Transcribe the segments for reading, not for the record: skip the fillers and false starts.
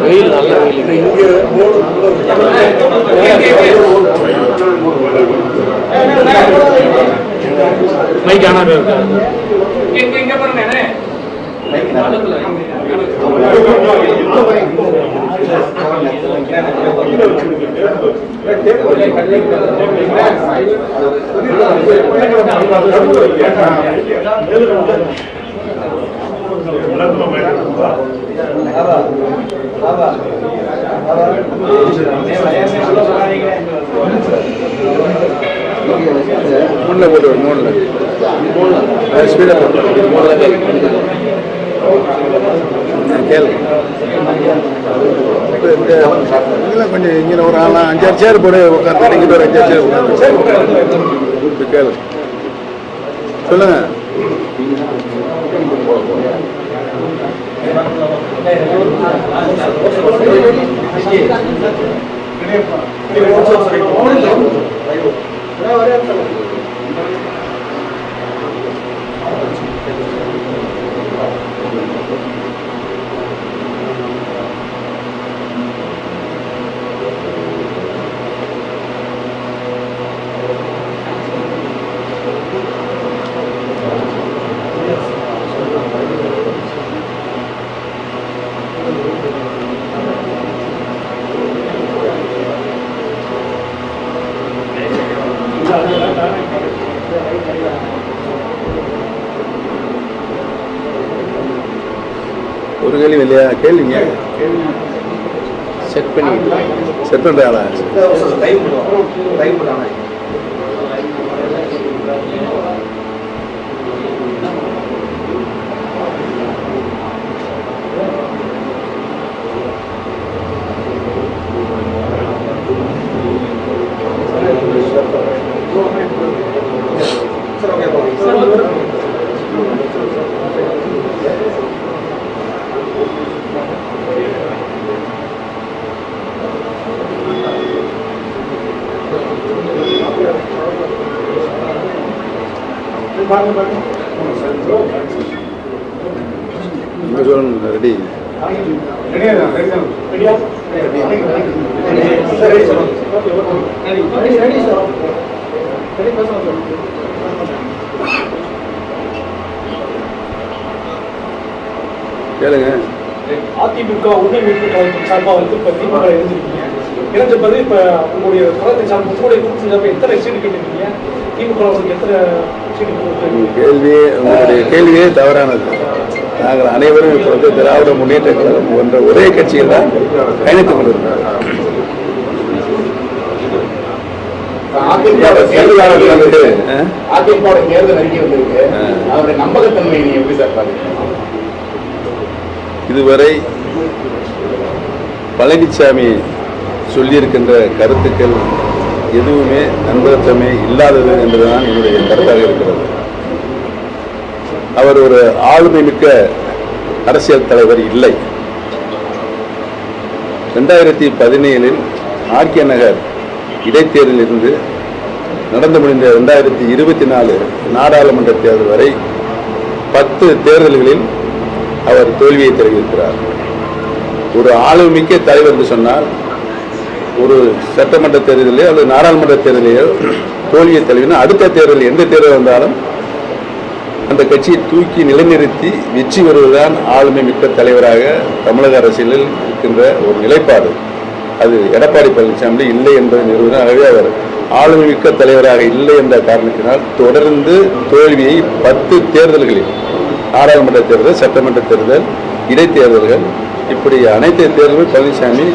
வெயில் நல்ல வெயில். மைக் ஆனா இருக்கா? மூணுல போட்டு மூணுல ஸ்பீடா போட்டு கேளு. இதெல்லாம் கொஞ்சம் இங்கே ஒரு 5-6 சேர் போடு உட்காந்து, இங்கிட்ட ஒரு 5-6 சேர் உட்காந்து கேளு. சொல்லுங்க. ஒரு கேள்வி இல்லையா? கேள்விங்க செட் பண்ணி செட் பண்ணுறாங்களா? ரெடி கேளுங்க. அதிமுக உண்மை மீட்பு கழகத்தின் சார்பாக வந்து இப்போ திமுக இருந்திருக்கீங்க. இணைஞ்ச பிறகு இப்போ உங்களுடைய கழகத்தின் சார்பாக உங்களுடைய குரூப் சார்பாக எத்தனை சீட்டு கேட்டிருக்கீங்க? திமுக எத்தனை சீட்டு உங்களுடைய கேள்வியே தவறானது. நாங்கள் அனைவரும் இப்போ வந்து திராவிட முன்னேற்ற கழகம் என்ற ஒரே கட்சியில் தான் பயணித்துக் கொண்டிருக்கிறோம். அதிமுக தேர்தல் அறிக்கை வந்திருக்கு, அவருடைய நம்பகத்தன்மை நீங்க எப்படி சார் பாருங்க? இதுவரை பழனிசாமி சொல்லியிருக்கின்ற கருத்துக்கள் எதுவுமே நம்பகத்தன்மை இல்லாதது என்பதுதான் என்னுடைய கருத்தாக இருக்கிறது. அவர் ஒரு ஆளுமை மிக்க அரசியல் தலைவர் இல்லை. 2017 ஆர்கே நகர் இடைத்தேர்தலில் இருந்து நடந்து முடிந்த 2024 நாடாளுமன்ற தேர்தல் வரை 10 தேர்தல்களில் அவர் தோல்வியை தெரிவித்திருக்கிறார். ஒரு ஆளுமிக்க தலைவர் என்று சொன்னால் ஒரு சட்டமன்ற தேர்தலிலோ அல்லது நாடாளுமன்ற தேர்தலையோ தோல்வியை தெரிவினா அடுத்த தேர்தல் எந்த தேர்தல் வந்தாலும் அந்த கட்சியை தூக்கி நிலைநிறுத்தி வெற்றி வருவதுதான் ஆளுமை மிக்க தலைவராக தமிழக அரசியலில் இருக்கின்ற ஒரு நிலைப்பாடு. அது எடப்பாடி பழனிசாமி இல்லை என்பதை நிறுவனம். ஆகவே அவர் ஆளுமை மிக்க தலைவராக இல்லை என்ற காரணத்தினால் தொடர்ந்து தோல்வியை 10 தேர்தல்களில், நாடாளுமன்ற தேர்தல், சட்டமன்ற தேர்தல், இடைத்தேர்தல்கள், இப்படி அனைத்து தேர்தலும் பழனிசாமி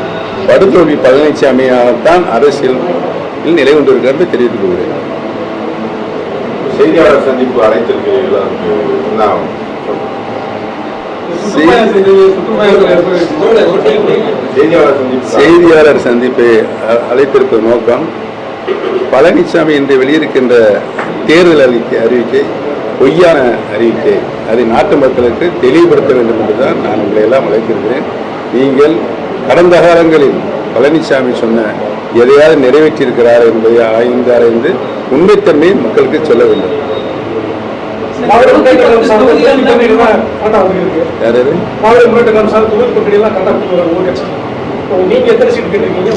படுதோல்வி பழனிசாமியால்தான் அரசியலில் நிலை கொண்டிருக்கிறார் என்று தெரிவித்துக் கொள்கிறேன். செய்தியாளர் சந்திப்பு அழைத்திருக்கிறீர்களா? செய்தியாளர் சந்திப்பை அழைத்திருக்கிற நோக்கம் பழனிசாமி இன்று வெளியிருக்கின்ற தேர்தல் அறிவிக்கை பொய்யான அறிவிக்கை, அதை நாட்டு மக்களுக்கு தெளிவுபடுத்த வேண்டும் என்றுதான் நான் உங்களை எல்லாம் அழைத்திருக்கிறேன். நீங்கள் கடந்த காலங்களில் பழனிசாமி சொன்ன எதையாவது நிறைவேற்றியிருக்கிறார் என்பதை ஆய்ந்து உண்மைத்தன்மையை மக்களுக்கு சொல்ல வேண்டும். மாவட்ட முன்னேற்ற கழகம் சார்ந்த தொகுதி பட்டியலாம் கரெக்டா வந்துருக்கு. யாராவது மாவட்ட முன்னேற்ற கழகம் சார்ந்த தொகுதி பட்டியலாம் கரெக்டா கொடுக்குறாங்க ஒரு கட்சி. நீங்க எத்தனை சீட் கேட்டிருக்கீங்க?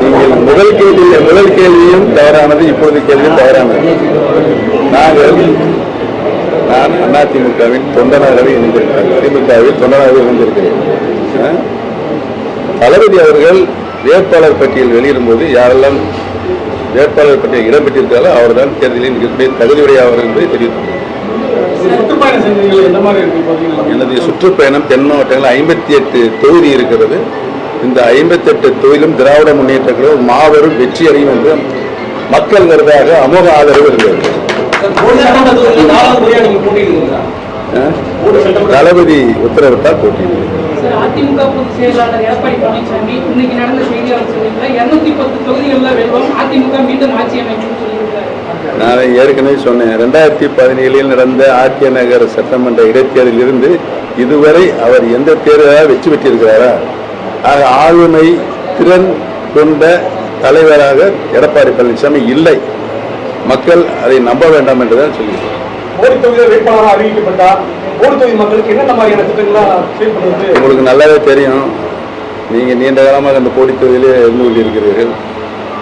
நீங்கள் முதல் கேள்வியும் தவறானது, இப்பொழுது கேள்வியும் தவறானது. நான் அதிமுகவின் தொண்டனாகவே இணைந்திருக்கிறேன். திமுகவில் தொண்டனாகவே இணைந்திருக்கிறேன். தளபதி அவர்கள் வேட்பாளர் பட்டியல் வெளியிடும்போது யாரெல்லாம் வேட்பாளர் பட்டியல் இடம்பெற்றிருக்காரோ அவர்தான் தேர்தலில் இருக்கக்கூடிய தகுதியுடையவர் என்பதை தெரிவித்துள்ளார். எனது சுற்றுப்பயணம் தென் மாவட்டங்களில் 58 தொகுதி இருக்கிறது. இந்த 58 தொகுதியிலும் திராவிட முன்னேற்ற கழகம் மாபெரும் வெற்றி அடையும் என்று மக்கள் கருதாக அமோக ஆதரவு இருந்தது. தளபதி உத்தரவிட்டால் போட்டியிடுகிறது. அதிமுக பொதுச் செயலாளர் எடப்பாடி பழனிசாமி இன்னைக்கு நடந்த செய்தியாளர் சந்திப்பில் 210 தொகுதிகளில் வெல்லும், அதிமுக மீண்டும் ஆட்சி அமைக்கும் சொல்லியிருக்காரு. நான் ஏற்கனவே சொன்னேன், 2017 நடந்த ஆர்கே நகர் சட்டமன்ற இடைத்தேர்தலில் இருந்து இதுவரை அவர் எந்த தேர்தலாக வெற்றி பெற்றிருக்கிறாரா? ஆக ஆளுமை திறன் கொண்ட தலைவராக எடப்பாடி பழனிசாமி இல்லை. மக்கள் அதை நம்ப வேண்டாம் என்றுதான் சொல்லியிருக்கிறார். மோடி தொகுதியில் வேட்பாளராக அறிவிக்கப்பட்டா மோடி தொகுதி மக்களுக்கு என்னென்ன மாதிரியான திட்டங்கள்லாம் ஃபீல் பண்ணுறது? உங்களுக்கு நல்லாவே தெரியும். நீங்கள் நீண்ட காலமாக அந்த போடி தொகுதியிலே இருந்து கொண்டிருக்கிறீர்கள்.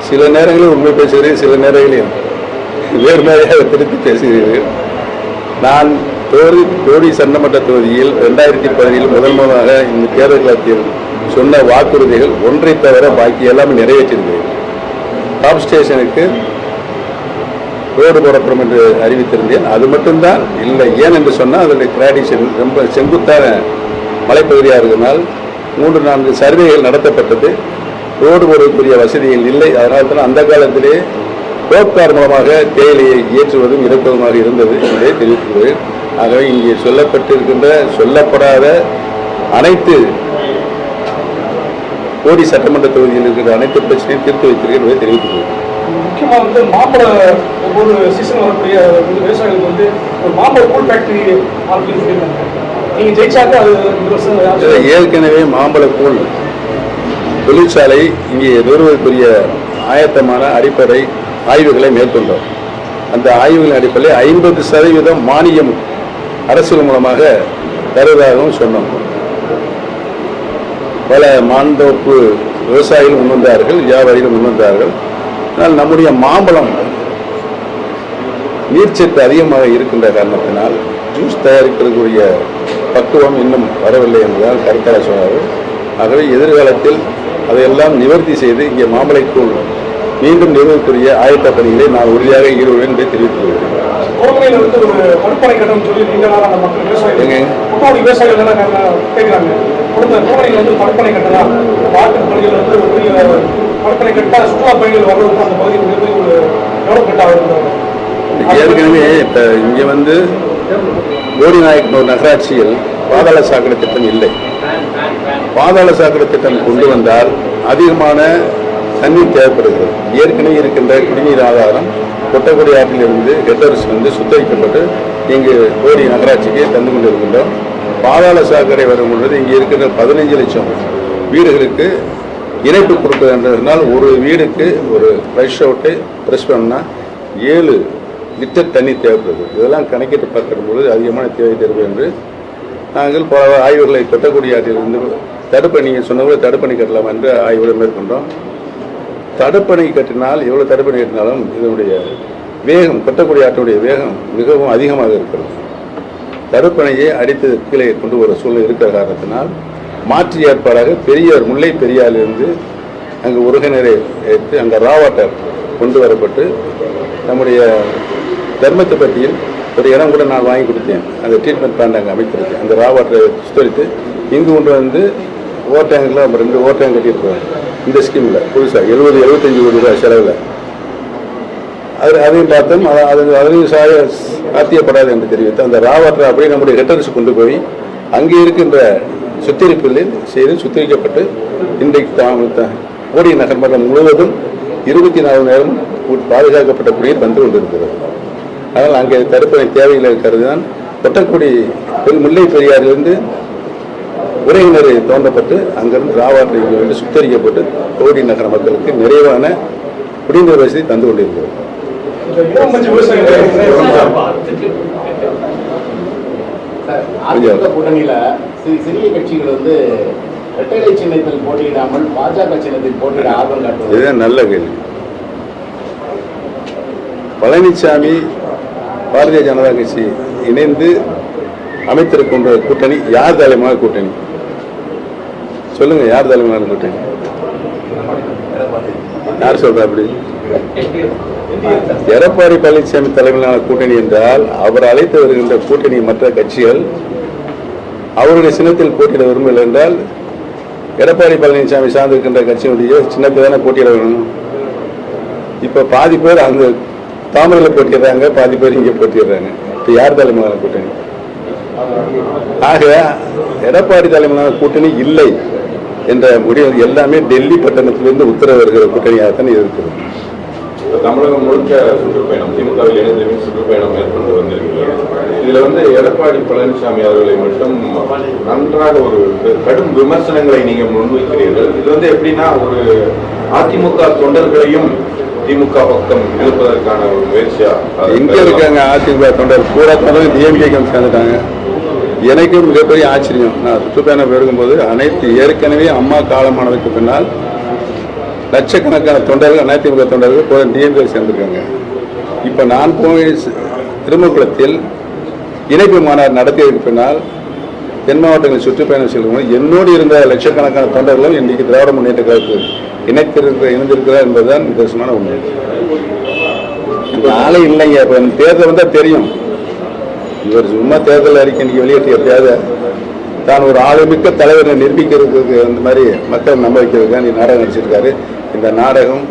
சில நேரங்களில் உண்மை பேசுகிறீர்கள், சில நேரங்களில் வேறு மாதிரியாக திருத்தி பேசுகிறீர்கள். நான் போடி சட்டமன்ற தொகுதியில் 2017 முதல் முதலாக இந்த தேர்தல் காலத்தில் சொன்ன வாக்குறுதிகள் ஒன்றை தவிர பாக்கி எல்லாமே நிறைவேற்றிருக்கிறேன். டாப் ஸ்டேஷனுக்கு ரோடு போடப்படும் என்று அறிவித்திருந்தேன். அது மட்டும்தான் இல்லை. ஏன் என்று சொன்னால் அதனுடைய கிராடிஷன் ரொம்ப செங்குத்தான மலைப்பகுதியாக இருந்தனால் 3-4 சர்வேகள் நடத்தப்பட்டது. ரோடு போடக்கூடிய வசதிகள் இல்லை. அதனால் தான் அந்த காலத்திலே ரோப்கார் மூலமாக தேயிலையை ஏற்றுவதும் இறக்குவதுமாக இருந்தது என்பதை தெரிவித்துள்ளேன். ஆகவே இங்கே சொல்லப்பட்டிருக்கின்ற சொல்லப்படாத அனைத்து போடி சட்டமன்ற தொகுதியில் இருக்கிற அனைத்து பிரச்சனையும் தீர்த்து வைத்திருக்கிறேன் என்பதை தெரிவித்துள்ளேன். முக்கியமாக வந்து மாம்பழ ஒவ்வொரு சீசன் வரக்கூடிய விவசாயிகளுக்கு வந்து ஒரு மாம்பழ கூழ் ஃபேக்டரி ஆரம்பிச்சு சொல்லியிருக்காங்க. நீங்கள் ஜெயிச்சாக்க அது இந்த வருஷம் ஏற்கனவே மாம்பழக்கூழ் தொழிற்சாலை இங்கே நிறுவனத்துக்குரிய ஆயத்தமான அடிப்படை ஆய்வுகளை மேற்கொண்டோம். அந்த ஆய்வுகளின் அடிப்படையில் 50% மானியம் அரசியல் மூலமாக தருவதாகவும் சொன்னோம். பல மாந்தோப்பு விவசாயிகள் முன்வந்தார்கள், வியாபாரிகள் முன்வந்தார்கள். ஆனால் நம்முடைய மாம்பழம் நீர்ச்சத்து அதிகமாக இருக்கின்ற காரணத்தினால் ஜூஸ் தயாரிக்கிறதுக்குரிய பக்குவம் இன்னும் வரவில்லை என்பதால் கருத்தாக சொன்னார்கள். ஆகவே எதிர்காலத்தில் அதையெல்லாம் நிவர்த்தி செய்து இங்கே மாம்பழைக்கூழ் மீண்டும் நிறுவனத்துக்குரிய ஆயத்த பணிகளை நான் உறுதியாக ஈடுபடுவேன் என்பதை தெரிவித்துள்ளேன். கோவையில் வந்து ஒரு தடுப்பணை கட்டணம் சொல்லி நீண்ட நாளாக அந்த மக்கள் விவசாயிகள் கேட்குறாங்க. கோவையில் வந்து தடுப்பணை கட்டலாம், வாக்கு பகுதியில் வந்து ஒரு பெரிய தடுப்பணை கட்ட சுற்றுலா பயணிகள் வர்றதுக்கு அந்த பகுதி மிகப்பெரிய ஒரு டெவலப்மெண்ட் ஆகுது. ஏற்கனவே இப்போ இங்கே வந்து போடிநாயக்கனூர் நகராட்சியில் பாதாள சாக்கடை திட்டம் இல்லை. பாதாள சாக்கடை திட்டம் கொண்டு வந்தால் அதிகமான தண்ணீர் தேவைப்படுகிறது. ஏற்கனவே இருக்கின்ற குடிநீர் ஆதாரம் கொட்டக்குடி ஆற்றிலிருந்து ஹெட்டர்ஸ் வந்து சுத்தரிக்கப்பட்டு இங்கு போடி நகராட்சிக்கு தந்து கொண்டிருக்கின்றோம். பாதாள சாக்கடை வரும் பொழுது இங்கே இருக்கின்ற 15 லட்சம் வீடுகளுக்கு இணைப்பு கொடுப்பதுன்றதுனால் ஒரு வீடுக்கு ஒரு ஃப்ரெஷ் அவுட்டு ஃப்ரெஷ் பண்ணால் 7 லிட்டர் தண்ணி தேவைப்படுது. இதெல்லாம் கணக்கிட்டு பார்க்கும் பொழுது அதிகமான தேவை தேவை என்று நாங்கள் பல ஆய்வுகளை கொட்டக்குடி ஆற்றிலிருந்து தடுப்பணை சொன்னபோது தடுப்பணை கட்டலாம் என்று ஆய்வுகளை மேற்கொண்டோம். தடுப்பணை கட்டினால் எவ்வளோ தடுப்பணை கட்டினாலும் இதனுடைய வேகம் கொட்டக்குடி ஆற்றினுடைய வேகம் மிகவும் அதிகமாக இருக்கிறது. தடுப்பணையை அடித்து கீழே கொண்டு வர சூழ்நிலை இருக்கிற காரணத்தினால் மாற்று ஏற்பாடாக பெரியார் முல்லை பெரியாரிலிருந்து அங்கு உருகநீரை எடுத்து அங்கே ரா வாட்டர் கொண்டு வரப்பட்டு நம்முடைய தர்மத்தை பற்றியில் ஒரு இடம் கூட நான் வாங்கி கொடுத்தேன். அந்த ட்ரீட்மெண்ட் பிளான் அங்கே அமைத்திருக்கேன். அந்த ரா வாட்டரை சுத்தரித்து இங்கு கொண்டு வந்து ஓவர் டேங்கில் 2 ஓவர் டேங்க் கட்டியிருக்கோம். இந்த ஸ்கீமில் புதுசாக 70-75 கோடி ரூபாய் செலவில் அதையும் பார்த்தோம். அதையும் சாத்தியப்படாது என்று தெரிவித்து அந்த ரா வாட்டரை அப்படியே நம்முடைய ஹெட்டர்ஸ் கொண்டு போய் அங்கே இருக்கின்ற சுத்திகரிப்புகளில் செய்து சுத்திகரிக்கப்பட்டு இன்றைக்கு போடி நகர்மன்றம் முழுவதும் 24 நேரம் பாதுகாக்கப்பட்ட குடிநீர் வந்து கொண்டிருக்கிறது. அதனால் அங்கே தடுப்பணை தேவையில் இருக்கிறது தான் கொட்டக்குடி முல்லை பெரியாரிலிருந்து உரையினர் தோண்டப்பட்டு அங்கிருந்து ராவாற்று சுத்தரிக்கப்பட்டு கோடி நகர மக்களுக்கு நிறைவான குடிநீர் வசதி தந்து கொண்டிருக்கிறது. அதிமுக கூட்டணியில சிறிய கட்சிகள் இரட்டை சின்னத்தில் போட்டியிடாமல் பாஜக சின்னத்தில் போட்டியிட ஆர்வம் காட்டுவது இதுதான் நல்ல கேள்வி. பழனிசாமி பாரதிய ஜனதா கட்சி இணைந்து அமைத்திருக்கின்ற கூட்டணி யார் தலைமையான கூட்டணி சொல்லுங்க? யார் தலைமையான கூட்டணி? யார் சொல்ற? அப்படி எடப்பாடி பழனிசாமி தலைமையிலான கூட்டணி என்றால் அவர் அழைத்து வருகின்ற கூட்டணி மற்ற கட்சிகள் அவருடைய சின்னத்தில் போட்டியிட விரும்பவில்லை என்றால் எடப்பாடி பழனிசாமி சார்ந்திருக்கின்ற கட்சியினுடைய சின்னத்தில் தானே போட்டியிட வேணும். இப்ப பாதி பேர் அங்க தாமரையில் போட்டிடுறாங்க, பாதி பேர் இங்கே போட்டிடுறாங்க. இப்ப யார் தலைமையிலான கூட்டணி? ஆக எடப்பாடி தலைமையிலான கூட்டணி இல்லை என்ற முடிவு எல்லாமே டெல்லி பட்டணத்திலிருந்து உத்தரவு வருகிற கூட்டணியாகத்தான் இருக்கிறது. தமிழகம் முழுக்க சுற்றுப்பயணம் திமுகவில் இணைந்து சுற்றுப்பயணம் மேற்கொண்டு வந்திருக்கிறது. இதுல எடப்பாடி பழனிசாமி அவர்களை மட்டும் நன்றாக ஒரு கடும் விமர்சனங்களை நீங்க முன்வைக்கிறீர்கள். இது எப்படின்னா ஒரு அதிமுக தொண்டர்களையும் திமுக பக்கம் இழுப்பதற்கான ஒரு முயற்சியா? எங்க இருக்காங்க அதிமுக தொண்டர்? பூரா தொண்டர் டிஎம்கேக்கு சேர்ந்துட்டாங்க. எனக்கும் மிகப்பெரிய ஆச்சரியம். நான் சுற்றுப்பயணம் இருக்கும்போது அனைத்து ஏற்கனவே அம்மா காலமானதுக்கு பின்னால் லட்சக்கணக்கான தொண்டர்கள் அதிமுக தொண்டர்கள் டிஎம்கே சேர்ந்திருக்காங்க. இப்ப நான் போய் திருமக்குளத்தில் இணைப்பு மாநாடு நடத்தியதற்கு பின்னால் தென் மாவட்டங்களில் சுற்றுப்பயணம் செல்லும்போது என்னோடு இருந்த லட்சக்கணக்கான தொண்டர்களும் இன்றைக்கு திராவிட முன்னேற்ற கழகத்தில் இணைந்திருக்கிறார் என்பதுதான் நிதர்சனமான உண்மை. நாளை இல்லைங்க. இப்ப தேர்தல் வந்தா தெரியும். இவர் சும்மா தேர்தல் அறிக்கை இன்னைக்கு வெளியிட்டிய தேர்தல் தான் ஒரு ஆளுமிக்க தலைவரை நிரூபிக்கிறதுக்கு அந்த மாதிரி மக்கள் நம்ப வைக்கிறதுக்காக நீ நாடகம் நடிச்சிருக்காரு. இந்த நாடகம்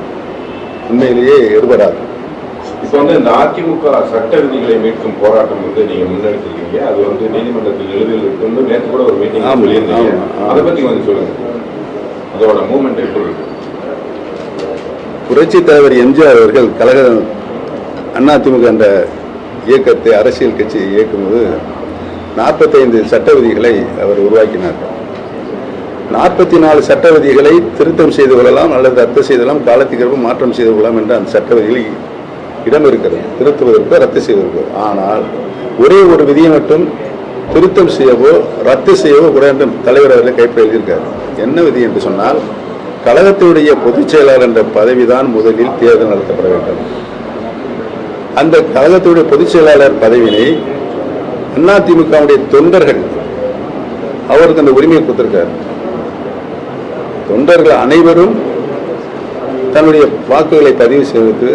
உண்மையிலேயே எடுபடாது. இப்போ இந்த அதிமுக சட்ட விதிகளை மீட்கும் போராட்டம் நீங்க முன்னெடுத்திருக்கீங்க. அது நீதிமன்றத்தில் எழுதியில் இருக்கு. நேற்று கூட ஒரு மீட்டிங் சொல்லியிருந்தீங்க. அதை பத்தி கொஞ்சம் சொல்லுங்க. அதோட மூவ்மெண்ட் எப்படி இருக்கு? புரட்சி தலைவர் எம்ஜிஆர் அவர்கள் கழக அதிமுக என்ற இயக்கத்தை அரசியல் கட்சியை இயக்கும்போது 45 சட்ட விதிகளை அவர் உருவாக்கினார். 44 சட்ட விதிகளை திருத்தம் செய்து கொள்ளலாம் அல்லது ரத்து செய்தலாம், காலத்துக்கு மாற்றம் செய்து கொள்ளலாம் என்ற அந்த சட்ட விதிகளில் இடம் இருக்கிறது. திருத்துவதற்கோ ரத்து செய்வதற்கோ. ஆனால் ஒரே ஒரு விதியை மட்டும் திருத்தம் செய்யவோ ரத்து செய்யவோ கூட என்று தலைவர் அவர்கள் கைப்பற்ற எழுதியிருக்கார். என்ன விதி என்று சொன்னால், கழகத்தினுடைய பொதுச் செயலாளர் என்ற பதவிதான் முதலில் தேர்தல் நடத்தப்பட வேண்டும். அந்த கழகத்தினுடைய பொதுச் செயலாளர் பதவியினை அதிமுகவுடைய தொண்டர்கள் அவருக்கு அந்த உரிமையை கொடுத்திருக்கார். தொண்டர்கள் அனைவரும் தன்னுடைய வாக்குகளை பதிவு செய்வதற்கு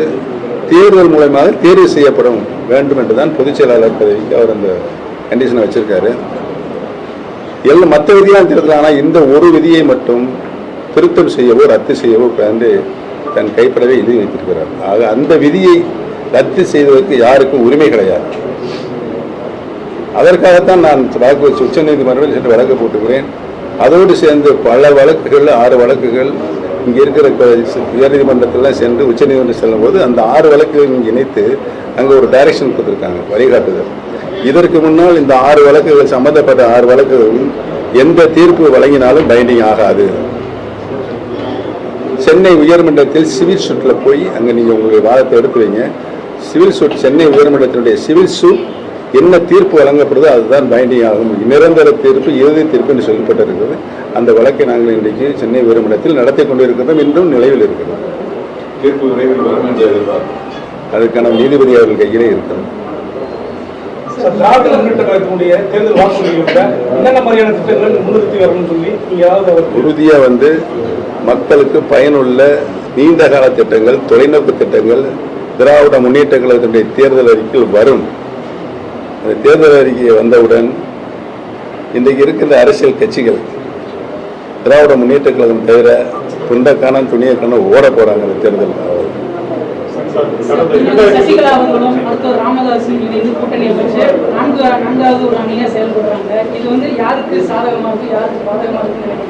தேர்தல் மூலமாக தேர்வு செய்யப்பட வேண்டும் என்றுதான் பொதுச் செயலாளர் பதவிக்கு அவர் அந்த கண்டிஷனை வச்சிருக்காரு. எல்லாம் மற்ற விதியெல்லாம் திருத்தலாம். ஆனால் இந்த ஒரு விதியை மட்டும் திருத்தம் செய்யவோ ரத்து செய்யவோ தன் கைப்படவே எழுதி வைத்திருக்கிறார். ஆக அந்த விதியை ரத்து செய்வதற்கு யாருக்கும் உரிமை கிடையாது. அதற்காகத்தான் நான் உச்ச நீதிமன்றத்தில் சென்று வழக்கு போட்டுக்கிறேன். அதோடு சேர்ந்து பல வழக்குகள் 6 வழக்குகள் இங்கே இருக்கிற உயர்நீதிமன்றத்தில் சென்று உச்ச நீதிமன்றம் செல்லும் போது அந்த 6 வழக்குகள் இணைத்து அங்கே ஒரு டைரக்ஷன் கொடுத்துருக்காங்க, வழிகாட்டுதல். இதற்கு முன்னால் இந்த 6 வழக்குகள் சம்பந்தப்பட்ட 6 வழக்குகளும் எந்த தீர்ப்பு வழங்கினாலும் பைண்டிங் ஆகாது. சென்னை உயர்மன்றத்தில் சிவில் சூட்டில் போய் அங்கே நீங்கள் உங்களுடைய வாதத்தை எடுத்து வைங்க. சிவில் சூட் சென்னை உயர்மன்றத்தினுடைய சிவில் சூட் என்ன தீர்ப்பு வழங்கப்படுதோ அதுதான் பைண்டிங் ஆகும். நிரந்தர தீர்ப்பு இறுதி தீர்ப்பு என்று சொல்லப்பட்டிருக்கிறது. அந்த வழக்கை நாங்கள் இன்றைக்கு சென்னை உயர்மன்றத்தில் நடத்தி கொண்டிருக்கிறோம். இன்றும் நிலையில் இருக்கிறது. தீர்ப்பு விரைவில் வரும் என்று எதிர்பார்க்கிறோம். அதுக்கான நீதிபதி அவர்கள் கையிலே இருக்கிறது. திராவிட முன்னேற்ற கழகத்தினுடைய தேர்தல் வாக்குறுதிகளில் என்னென்ன மாதிரியான திட்டங்கள் முன்னிறுத்தி வரணும்னு சொல்லி நீங்க உறுதியா மக்களுக்கு பயனுள்ள நீண்ட கால திட்டங்கள், தொலைநோக்கு திட்டங்கள் திராவிட முன்னேற்ற கழகத்தினுடைய தேர்தல் அறிக்கையில் வரும். அந்த தேர்தல் அறிக்கை வந்தவுடன் இன்றைக்கு இருக்கின்ற அரசியல் கட்சிகள் திராவிட முன்னேற்ற கழகம் தவிர துண்டக்கான துணியக்கான ஓட போறாங்க. அந்த தேர்தல் சசிகலா அவர்களும் ராமதாசும் இணைந்து கூட்டணி அமைச்சு நான்காவது ஒரு அணியா செயல்படுறாங்க. இது யாருக்கு சாதகமாக இருக்கு, யாருக்கு பாதகமாக இருக்கு?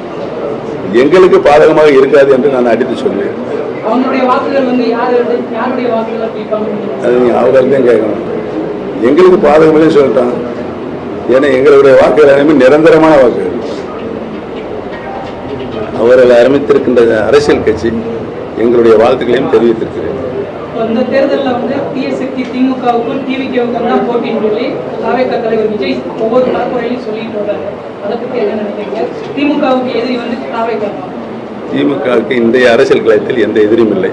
எங்களுக்கு பாதகமாக இருக்காது என்று நான் அடித்து சொல்வேன். அவங்களுடைய வாக்குகள் யாருடைய வாக்குகள் அது நீங்க அவர்கள்தான் கேட்கணும். எங்களுக்கு பாதகம் இல்லைன்னு சொல்லிட்டான். ஏன்னா எங்களுடைய வாக்குகள் எல்லாமே நிரந்தரமான வாக்குகள். அவர்கள் ஆரம்பித்திருக்கின்ற அரசியல் கட்சி எங்களுடைய வாழ்த்துக்களையும் தெரிவித்திருக்கிறேன். இந்த தேர்தலில் வந்து தீயசக்தி திமுகவுக்கும் டிவிகேவுக்கும் தான் போட்டின்னு சொல்லி தாவேகா தலைவர் விஜய் ஒவ்வொரு பரப்புரையிலும் சொல்லிட்டு வர்றாரு. அதை பற்றி என்ன நினைக்கிறீங்க? திமுகவுக்கு எதிரி வந்து தாவேகா. திமுகவுக்கு இன்றைய அரசியல் களத்தில் எந்த எதிரியும் இல்லை.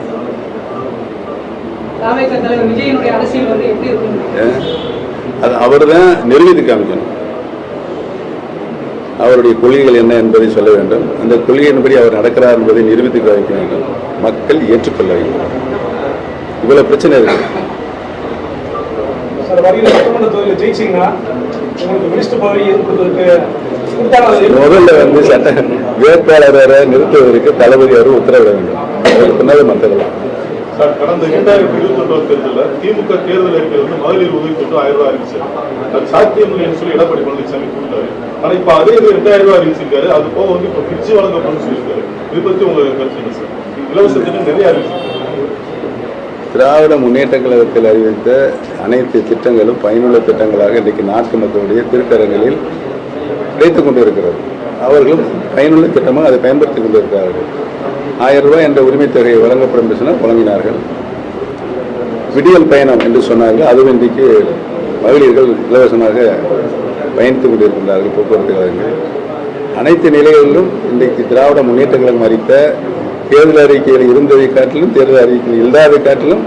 தாவேகா தலைவர் விஜயனுடைய அரசியல் வந்து எப்படி இருக்கு? அது அவர் தான் நிரூபித்து காமிக்கணும். அவருடைய கொள்கைகள் என்ன என்பதை சொல்ல வேண்டும். அந்த கொள்கையின்படி அவர் நடக்கிறார் என்பதை நிரூபித்து காமிக்க வேண்டும். மக்கள் ஏற்றுக்கொள்ள வேண்டும். இவ்வளவு பிரச்சனை இருக்கு. முதல்ல வந்து சட்ட வேட்பாளரை நிறுத்துவதற்கு தளபதி அவர் உத்தரவிட வேண்டும். அதற்கு பின்னாலே மற்றதெல்லாம். கடந்த 2021 தேர்தலில் திமுக தேர்தல் அறிக்கையில் வந்து மகளிர் உதவித்தொட்டு 1000 ரூபாய் அறிவிச்சாரு. அது சாத்தியம் என்று சொல்லி எடப்பாடி பழனிசாமி கொடுத்தாரு. ஆனா இப்ப அதே 2000 ரூபாய் அறிவிச்சிருக்காரு. அது போக வந்து இப்ப பிரிச்சு வழங்கப்படும் சொல்லியிருக்காரு. இதை பத்தி உங்க கருத்து என்ன சார்? இலவச திட்டம் நிறைய அறிவிச்சிருக்காரு. திராவிட முன்னேற்ற கழகத்தில் அறிவித்த அனைத்து திட்டங்களும் பயனுள்ள திட்டங்களாக இன்றைக்கு நாட்டு மக்களுடைய திருக்கரங்களில் கிடைத்துக் கொண்டிருக்கிறது. அவர்களும் பயனுள்ள திட்டமாக அதை பயன்படுத்திக் கொண்டிருக்கிறார்கள். 1000 ரூபாய் என்ற உரிமைத் தொகை வழங்கப்படும் என்று சொன்னால் வழங்கினார்கள். விடியல் பயணம் என்று சொன்னார்கள். அதுவும் இன்றைக்கு மகளிர்கள் இலவசமாக பயணித்துக் கொண்டிருக்கின்றார்கள். போக்குவரத்து கழகங்கள் அனைத்து நிலைகளிலும் இன்றைக்கு திராவிட முன்னேற்ற கழகம் அறிவித்த தேர்தல் அறிக்கையில் இருந்ததை காட்டிலும் தேர்தல் அறிக்கையில் இல்லாத காட்டிலும்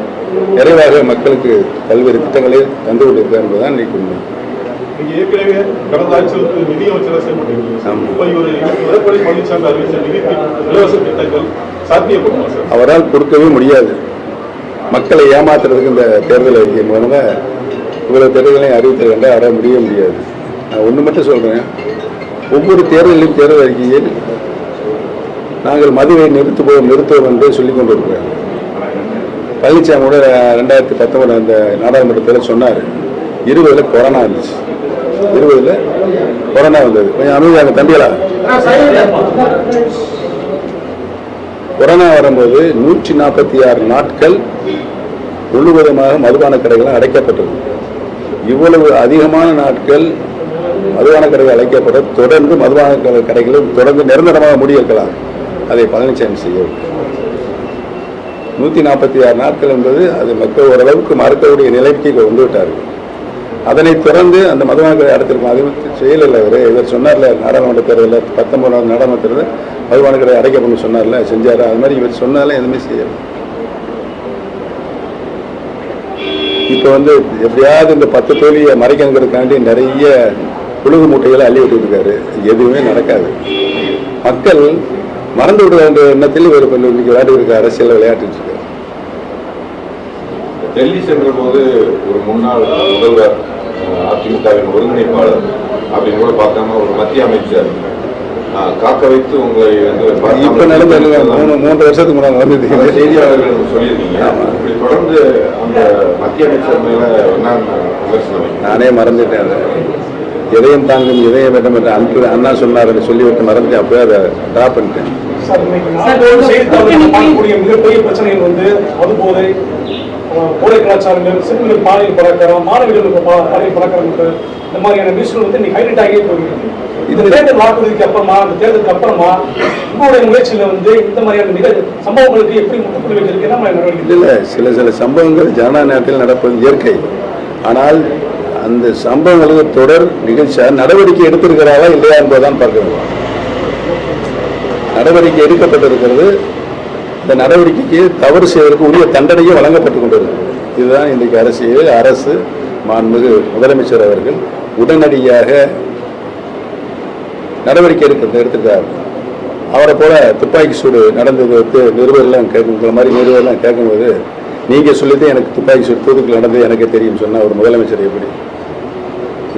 நிறைவாக மக்களுக்கு பல்வேறு திட்டங்களை தந்து கொண்டிருக்கிறார் என்பதுதான் இன்னைக்கு உண்மை. ஏற்கனவே கடந்த ஆட்சியில் நிதியமைச்சராக எடப்பாடி பழனிசாமி அறிவித்த இலவச திட்டங்கள் சாத்தியப்படுமா சார்? அவரால் கொடுக்கவே முடியாது. மக்களை ஏமாத்துறதுக்கு இந்த தேர்தல் அறிக்கை மூலமாக இவ்வளவு தேர்தலையும் அறிவித்தல் கண்டால் அவரால் முடியாது. நான் ஒன்று மட்டும் சொல்றேன். ஒவ்வொரு தேர்தலிலும் தேர்தல் அறிக்கையில் நாங்கள் மதுவை நிறுத்துவோம் என்று சொல்லிக் கொண்டிருக்கிறோம். பழனிசாமி கூட 2019 அந்த நாடாளுமன்றத்தில் சொன்னார். 20 கொரோனா வந்துச்சு. 20 கொரோனா வந்தது. கொஞ்சம் அமைதியாக தம்பிகளா. கொரோனா வரும்போது 146 நாட்கள் முழுவதுமாக மதுபான கடைகள் அடைக்கப்பட்டது. இவ்வளவு அதிகமான நாட்கள் மதுபான கடைகள் அழைக்கப்பட தொடர்ந்து மதுபான கடைகளும் தொடர்ந்து நிரந்தரமாக முடியிருக்கலாம். அதை பழனிசாமி செய்யவில்லை. 146 நாட்கள் என்பது அது மக்கள் ஓரளவுக்கு மறுக்கக்கூடிய நிலைக்கு கொண்டு விட்டார்கள். அதனைத் தொடர்ந்து அந்த மதுபான கடை அடைத்திருக்கும். அது செயலில் இவர் சொன்னார்ல நாடாளுமன்ற தேர்தலில் 19 நாடாளுமன்ற தேர்தல் மதுபான கடை அடைக்கப்படும் சொன்னார்ல, செஞ்சார். அது மாதிரி இவர் சொன்னாலும் எதுவுமே செய்யலை. இப்போ வந்து எப்படியாவது இந்த 10 தோல்வியை மறைக்கணுங்கிறதுக்காண்டி நிறைய புழுகு மூட்டைகளை அள்ளி விட்டுருக்காரு. எதுவுமே நடக்காது. மக்கள் மறந்து விடுற என்ற எண்ணத்தில் இவர் இன்னைக்கு விளையாட்டு இருக்க அரசியல் விளையாட்டு இருக்காரு. டெல்லி சென்ற போது ஒரு முன்னாள் முதல்வர் அதிமுகவின் ஒருங்கிணைப்பாளர் அப்படின்னு கூட பார்க்காம ஒரு மத்திய அமைச்சர் காக்க வைத்து உங்களை வந்து இப்ப நடந்த 3 வருஷத்துக்கு முன்னாடி வந்து செய்தியாளர்கள் சொல்லியிருக்கீங்க. இப்படி தொடர்ந்து அந்த மத்திய அமைச்சர் மேல என்ன விமர்சனம்? நானே மறந்துட்டேன். இதயம் தாங்கும் இதயம் வேண்டும் என்று அன்பு அண்ணா சொன்னார் என்று சொல்லிவிட்டு மறந்து அப்பவே அதை டிராப் பண்ணிட்டேன். மிகப்பெரிய பிரச்சனைகள் வந்து மது போதை, போதை கலாச்சாரங்கள், சிறுமிகள் பாலியல் பழக்கம், மாணவிகளுக்கு பாலியல் பழக்கம், இந்த மாதிரியான விஷயங்கள் வந்து இன்னைக்கு ஹைலைட் ஆகியே போகிறது. இந்த தேர்தல் வாக்குறுதிக்கு அப்புறமா, அந்த தேர்தலுக்கு அப்புறமா உங்களுடைய முயற்சியில வந்து இந்த மாதிரியான மிக சம்பவங்களுக்கு எப்படி முற்றுப்புள்ளி வைக்கிறதுக்கு என்ன மாதிரி நடவடிக்கை? இல்லை, சில சம்பவங்கள் ஜனநாயக நாட்டில் நடப்பது இயற்கை. ஆனால் அந்த சம்பவங்களுக்கு தொடர் நிகழ்ச்சியாக நடவடிக்கை எடுத்திருக்கிறாரா இல்லையா என்பதுதான் பார்க்க வேண்டும். நடவடிக்கை எடுக்கப்பட்டிருக்கிறது. இந்த நடவடிக்கைக்கு தவறு செய்வதற்கு உரிய தண்டனையும் வழங்கப்பட்டுக் கொண்டிருக்கிறது. இதுதான் இன்றைக்கு அரசியல். அரசு மாண்புமிகு முதலமைச்சர் அவர்கள் உடனடியாக நடவடிக்கை எடுத்திருக்கார். அவரை போல துப்பாக்கி சூடு நடந்தது வந்து நிருபர்லாம் கேட்கும், உங்களை மாதிரி நிருபர்லாம் கேட்கும்போது நீங்கள் சொல்லிட்டு எனக்கு துப்பாக்கி சூடு தூத்துக்குள்ள நடந்தது எனக்கே தெரியும் சொன்னால் ஒரு முதலமைச்சர் எப்படி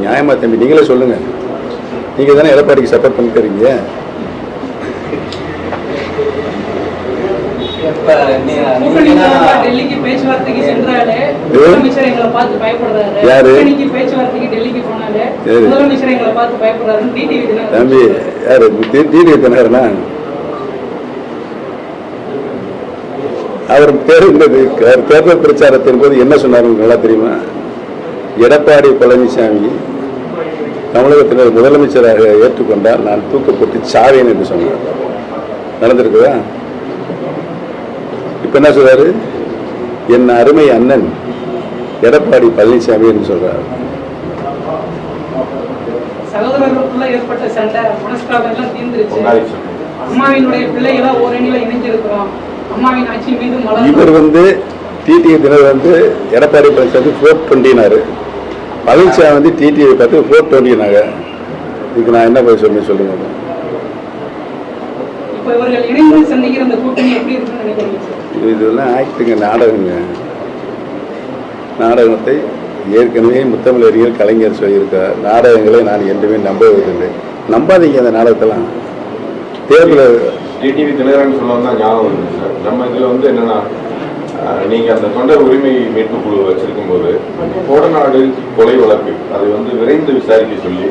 நியாயமா? தம்பி நீங்களே சொல்லுங்க. நீங்கள் தானே எடப்பாடிக்கு சப்போர்ட் பண்ணிக்கிறீங்க. டெல்லிக்கு பேச்சுவார்த்தைக்கு சென்றாலே முதலமைச்சர் எங்களை பார்த்து பயப்படுறாரு. யாரு பேச்சுவார்த்தைக்கு டெல்லிக்கு போனாலே முதலமைச்சர் எங்களை பார்த்து பயப்படுறாரு. தம்பி யாரு? டிடிவி தினகரனா? அவர் தேர்தல் பிரச்சாரத்தின் போது என்ன சொன்னார் நல்லா தெரியுமா? எடப்பாடி பழனிசாமி தமிழகத்தினர் முதலமைச்சராக ஏற்றுக்கொண்டால் நான் தூக்கப்பட்டு சாவேன் என்று சொன்னார். நடந்திருக்குதா? இப்ப என்ன சொல்றாரு? என் அருமை அண்ணன் எடப்பாடி பழனிசாமி என்று சொல்றாரு. சகோதரர்களுக்குள்ள ஏற்பட்ட சண்டை மனஸ்தாபம் எல்லாம் தீர்ந்துருச்சு. அம்மாவினுடைய பிள்ளைகளா ஓரணியில இணைஞ்சிருக்கிறோம். அம்மாவின் ஆட்சி மீது இவர் டிடிவி தினர் எடப்பாடி பழனிசாமி 420 பழனிசாமி டிடிவி பார்த்து 420. இதுக்கு நான் என்ன போய் சொல்லுங்க. இப்ப இவர்கள் இணைந்து சந்திக்கிற அந்த கூட்டணி எப்படி இருக்குன்னு நினைக்கிறீங்க? இதெல்லாம் ஆக்டிங்க, நாடகங்க. நாடகத்தை ஏற்கனவே முத்தமிழறிஞர் கலைஞர் சொல்லியிருக்கார். நாடகங்களை நான் என்றுமே நம்புவதில்லை. நம்பாதீங்க அந்த நாடகத்தெல்லாம். தேர்தல் டிடிவி தினகரன் சொல்லலாம் ஞாபகம் வருது சார். நம்ம இதில் என்னன்னா, நீங்க அந்த தொண்டர் உரிமை மீட்பு குழு வச்சிருக்கும் போது கோடநாடு கொலை வழக்கு அதை விரைந்து விசாரிக்க சொல்லி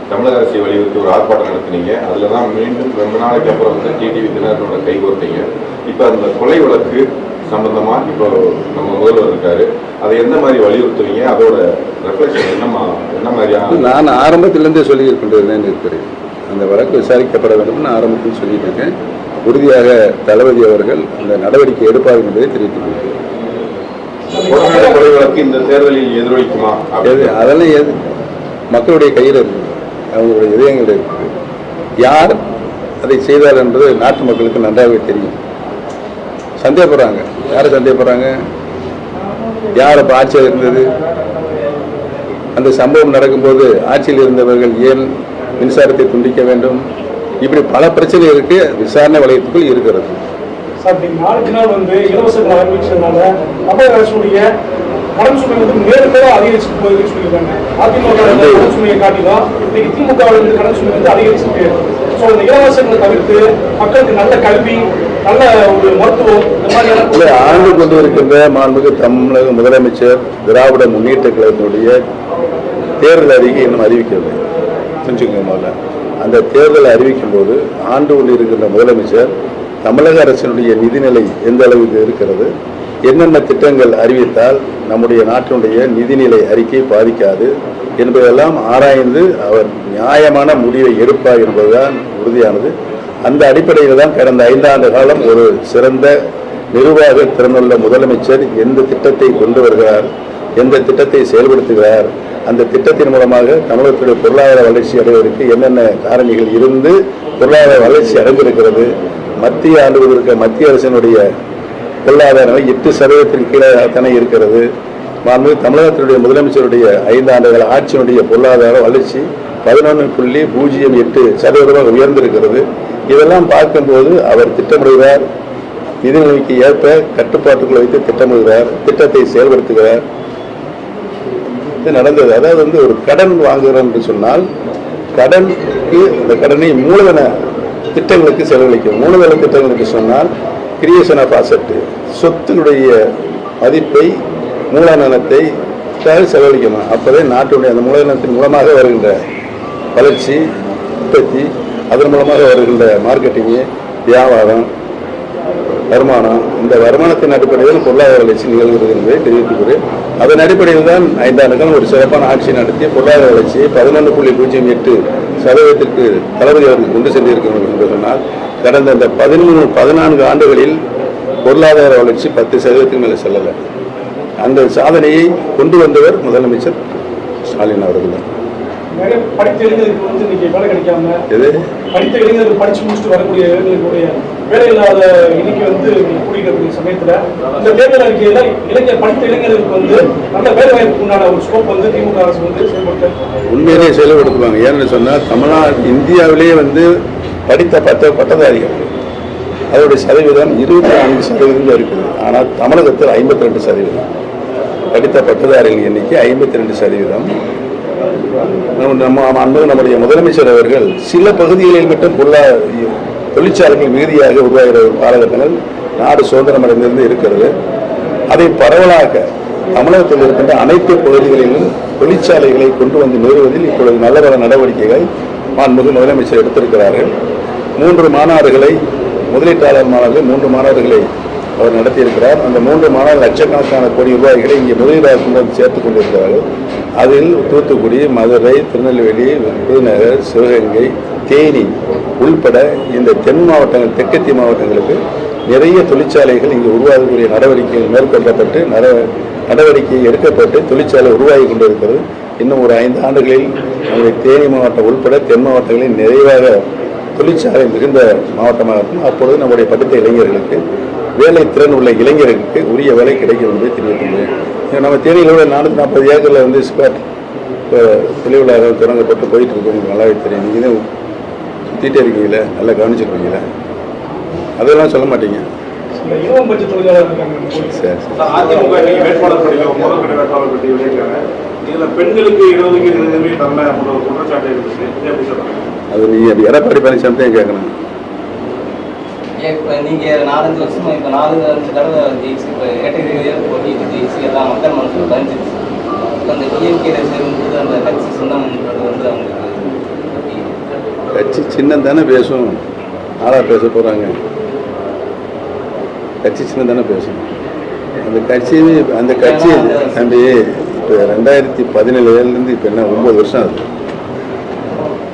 தமிழக அரசை வலியுறுத்தி ஒரு ஆர்ப்பாட்டம் நடத்தினீங்க. அதுல தான் மீண்டும் ரொம்ப நாளைக்கு அப்புறம் டிடிவி தினகரனோட கை கோர்த்தீங்க. இப்ப அந்த கொலை வழக்கு சம்பந்தமா இப்போ நம்ம முதல்வர் இருக்காரு, அதை எந்த மாதிரி வலியுறுத்துவீங்க? அதோட ரெஃப்ளெக்ஷன் என்ன மாதிரியான? நான் ஆரம்பத்திலிருந்தே சொல்லி இருக்கின்றேன் இருக்கிறேன். அந்த வழக்கு விசாரிக்கப்பட வேண்டும் ஆரம்பத்தில் சொல்லிட்டு இருக்கேன். உறுதியாக தளபதி அவர்கள் அந்த நடவடிக்கை எடுப்பார் என்பதை தெரிவித்துள்ளேன். கொலை வழக்கு இந்த தேர்தலில் எதிரொலிக்குமா? அதெல்லாம் மக்களுடைய கையில் இருக்கு, அவங்களுடைய இதயங்கள் இருக்கு. யார் அதை செய்தார் என்பது நாட்டு மக்களுக்கு நன்றாகவே தெரியும். சந்தேகப்படுறாங்க. யாரை சந்தேகப்படுறாங்க? யார் அப்போ ஆட்சியில் இருந்தது? அந்த சம்பவம் நடக்கும்போது ஆட்சியில் இருந்தவர்கள் ஏன் மின்சாரத்தை துண்டிக்க வேண்டும்? இப்படி பல பிரச்சனை இருக்கு, விசாரணை வளையத்துக்குள் இருக்கிறது. சார், நாளுக்கு நாள் இலவசங்கள் ஆரம்பிச்சதுனால தமிழக அரசுடைய கடன் சுமை மேலும் அதிகரிச்சு போகுதுன்னு சொல்லியிருக்காங்க. அதிமுக கடன் சுமையை காட்டிலும் இன்னைக்கு திமுக கடன் சுமை அதிகரிச்சு. ஸோ இந்த இலவசங்களை தவிர்த்து மக்களுக்கு நல்ல கல்வி, நல்ல ஒரு மருத்துவம், இந்த மாதிரியான ஆண்டு கொண்டு இருக்கின்ற மாண்புமிகு தமிழக முதலமைச்சர் திராவிட முன்னேற்ற கழகத்தினுடைய தேர்தல் அறிக்கை இன்னும் அறிவிக்கவில்லை. புரிஞ்சுக்கோங்க. அந்த தேர்தலை அறிவிக்கும் போது ஆண்டு கொண்டு இருக்கின்ற முதலமைச்சர் தமிழக அரசினுடைய நிதிநிலை எந்த அளவுக்கு இருக்கிறது, என்னென்ன திட்டங்கள் அறிவித்தால் நம்முடைய நாட்டினுடைய நிதிநிலை அறிக்கை பாதிக்காது என்பதெல்லாம் ஆராய்ந்து அவர் நியாயமான முடிவை எடுப்பார் என்பதுதான் உறுதியானது. அந்த அடிப்படையில் தான் கடந்த 5 ஆண்டு காலம் ஒரு சிறந்த நிர்வாக திறனுள்ள முதலமைச்சர் எந்த திட்டத்தை கொண்டு வருகிறார், எந்த திட்டத்தை செயல்படுத்துகிறார், அந்த திட்டத்தின் மூலமாக தமிழகத்துடைய பொருளாதார வளர்ச்சி அடைவதற்கு என்னென்ன காரணிகள் இருந்து பொருளாதார வளர்ச்சி அடைந்திருக்கிறது, மத்திய ஆண்டுவதற்கு மத்திய அரசினுடைய பொருளாதாரம் 8% கீழே தானே இருக்கிறது. தமிழகத்தினுடைய முதலமைச்சருடைய 5 ஆண்டுகள் ஆட்சியினுடைய பொருளாதார வளர்ச்சி 11.08% உயர்ந்திருக்கிறது. இதெல்லாம் பார்க்கும்போது அவர் திட்டமிடுகிறார், நிதிநிலைக்கு ஏற்ப கட்டுப்பாட்டுக்குள் வைத்து திட்டமிடுகிறார், திட்டத்தை செயல்படுத்துகிறார். இது நடந்தது. அதாவது ஒரு கடன் வாங்குகிறோம் என்று சொன்னால் கடனுக்கு இந்த கடனை மூலதன திட்டங்களுக்கு செலவழிக்கும். மூலதன திட்டங்களுக்கு சொன்னால் கிரியேஷன் ஆஃப் அசெட், சொத்தினுடைய மதிப்பை மூலதனத்தை செலவழிக்கணும். அப்போதே நாட்டுடைய அந்த மூலதனத்தின் மூலமாக வருகின்ற வளர்ச்சி, உற்பத்தி, அதன் மூலமாக வருகின்ற மார்க்கெட்டிங்கு, வியாபாரம், வருமானம், இந்த வருமானத்தின் அடிப்படையில் பொருளாதார வளர்ச்சி நிகழ்கிறது என்பதை தெரிவித்துக்கிறேன். அதன் அடிப்படையில் தான் 5 ஆண்டுகள் ஒரு சிறப்பான ஆட்சி நடத்தி பொருளாதார வளர்ச்சியை 11.08% தளபதி அவர்கள் கொண்டு சென்றிருக்கிறோம் என்று சொன்னால், கடந்த இந்த 14 ஆண்டுகளில் பொருளாதார வளர்ச்சி 10% மேலே செல்லலை. அந்த சாதனையை கொண்டு வந்தவர் முதலமைச்சர் ஸ்டாலின் அவர்கள் தான். படித்த இளைஞர்களுக்கு இன்னைக்கு வேலை கிடைக்காம, படித்த இளைஞர்கள் படிச்சு முடிச்சுட்டு வரக்கூடிய இளைஞர்களுடைய வேலை இல்லாத இன்னைக்கு கூடியிருக்கக்கூடிய சமயத்துல இந்த தேர்தல் அறிக்கையில படித்த இளைஞர்களுக்கு நல்ல வேலை வாய்ப்புக்கு உண்டான ஒரு ஸ்கோப் திமுக அரசு செயல்படுத்த உண்மையிலேயே செயல்படுத்துவாங்க. ஏன்னு சொன்னால் தமிழ்நாடு இந்தியாவிலேயே படித்த பட்டதாரிகள் அதோடைய சதவீதம் 24% இருக்குது. ஆனால் தமிழகத்தில் 52%. படித்த பட்டதாரிகள் எண்ணிக்கை 52%. நம்முடைய முதலமைச்சர் அவர்கள் சில பகுதிகளில் மட்டும் தொழிற்சாலைகள் மிகுதியாக உருவாகிற காலகட்டங்கள் நாடு சுதந்திரம் அடைந்திருந்து இருக்கிறது. அதை பரவலாக தமிழகத்தில் இருக்கின்ற அனைத்து பகுதிகளிலும் தொழிற்சாலைகளை கொண்டு வந்து நிறுவுவதில் இப்பொழுது நல்ல பல நடவடிக்கைகள் மாண்புமிகு முதலமைச்சர் எடுத்திருக்கிறார்கள். 3 மாநாடுகளை, முதலீட்டாளர் மாநாடுகள் 3 மாநாடுகளை அவர் நடத்தியிருக்கிறார். அந்த 3 மாநாடு லட்சக்கணக்கான கோடி ரூபாய்களை இங்கே முதலீட்டாளர்கள் சேர்த்துக் கொண்டிருக்கிறார்கள். அதில் தூத்துக்குடி, மதுரை, திருநெல்வேலி, விருதுநகர், சிவகங்கை, தேனி உள்பட இந்த தென் மாவட்டங்கள், தெற்கத்திய மாவட்டங்களுக்கு நிறைய தொழிற்சாலைகள் இங்கே உருவாகக்கூடிய நடவடிக்கைகள் மேற்கொள்ளப்பட்டு நடவடிக்கை எடுக்கப்பட்டு தொழிற்சாலை உருவாகி கொண்டிருக்கிறது. இன்னும் ஒரு 5 ஆண்டுகளில் நம்முடைய தேனி மாவட்டம் உள்பட தென் மாவட்டங்களில் நிறைவாக தொழிற்சாலை மிகுந்த மாவட்டமாக இருக்கும். அப்பொழுது நம்முடைய படித்த இளைஞர்களுக்கு, வேலை திறன் உள்ள இளைஞர்களுக்கு உரிய வேலை கிடைக்கும் என்பதை தெரிவித்துள்ளேன். நம்ம தேனியில் உள்ள 440 ஏக்கரில் வந்து ஸ்குவாட் இப்போ தெளிவுலாக தொடங்கப்பட்டு போயிட்டு இருக்கு. உங்களுக்கு நல்லாவே தெரியும். நீங்கள் சுற்றிட்டே இருக்கீங்களே, நல்லா கவனிச்சுருக்கீங்களே, அதெல்லாம் சொல்ல மாட்டீங்க. சரி, அதிமுக வேட்பாளர் பட்டியலில் முதல் கட்ட வேட்பாளர் பட்டியல் வெளியிட்டாங்க. இதில் பெண்களுக்கு இடஒதுக்கீடு தரல ஒரு குற்றச்சாட்டு இருக்குது. அது நீங்கள் எடப்பாடி பழனிசாமி தான் கேட்கணும். இப்போ நீங்கள் 4-5 வருஷமா இப்போ 4-5 தடவை ஜெயிச்சு, இப்போ கேட்டகரியாக போட்டிட்டு ஜெயிச்சு எல்லாம் மக்கள் மனசில் பதிஞ்சிருச்சு. இப்போ அந்த டிஎம்கேல சேரும்போது அந்த கட்சி சொந்தம்ன்றது வந்து அவங்களுக்கு கட்சி சின்னம் தானே பேசும், ஆளாக பேச போகிறாங்க. கட்சி சின்னம் தானே பேசும். அந்த கட்சி தம்பி இப்போ 2017 இப்போ என்ன 9 வருஷம் ஆகுது.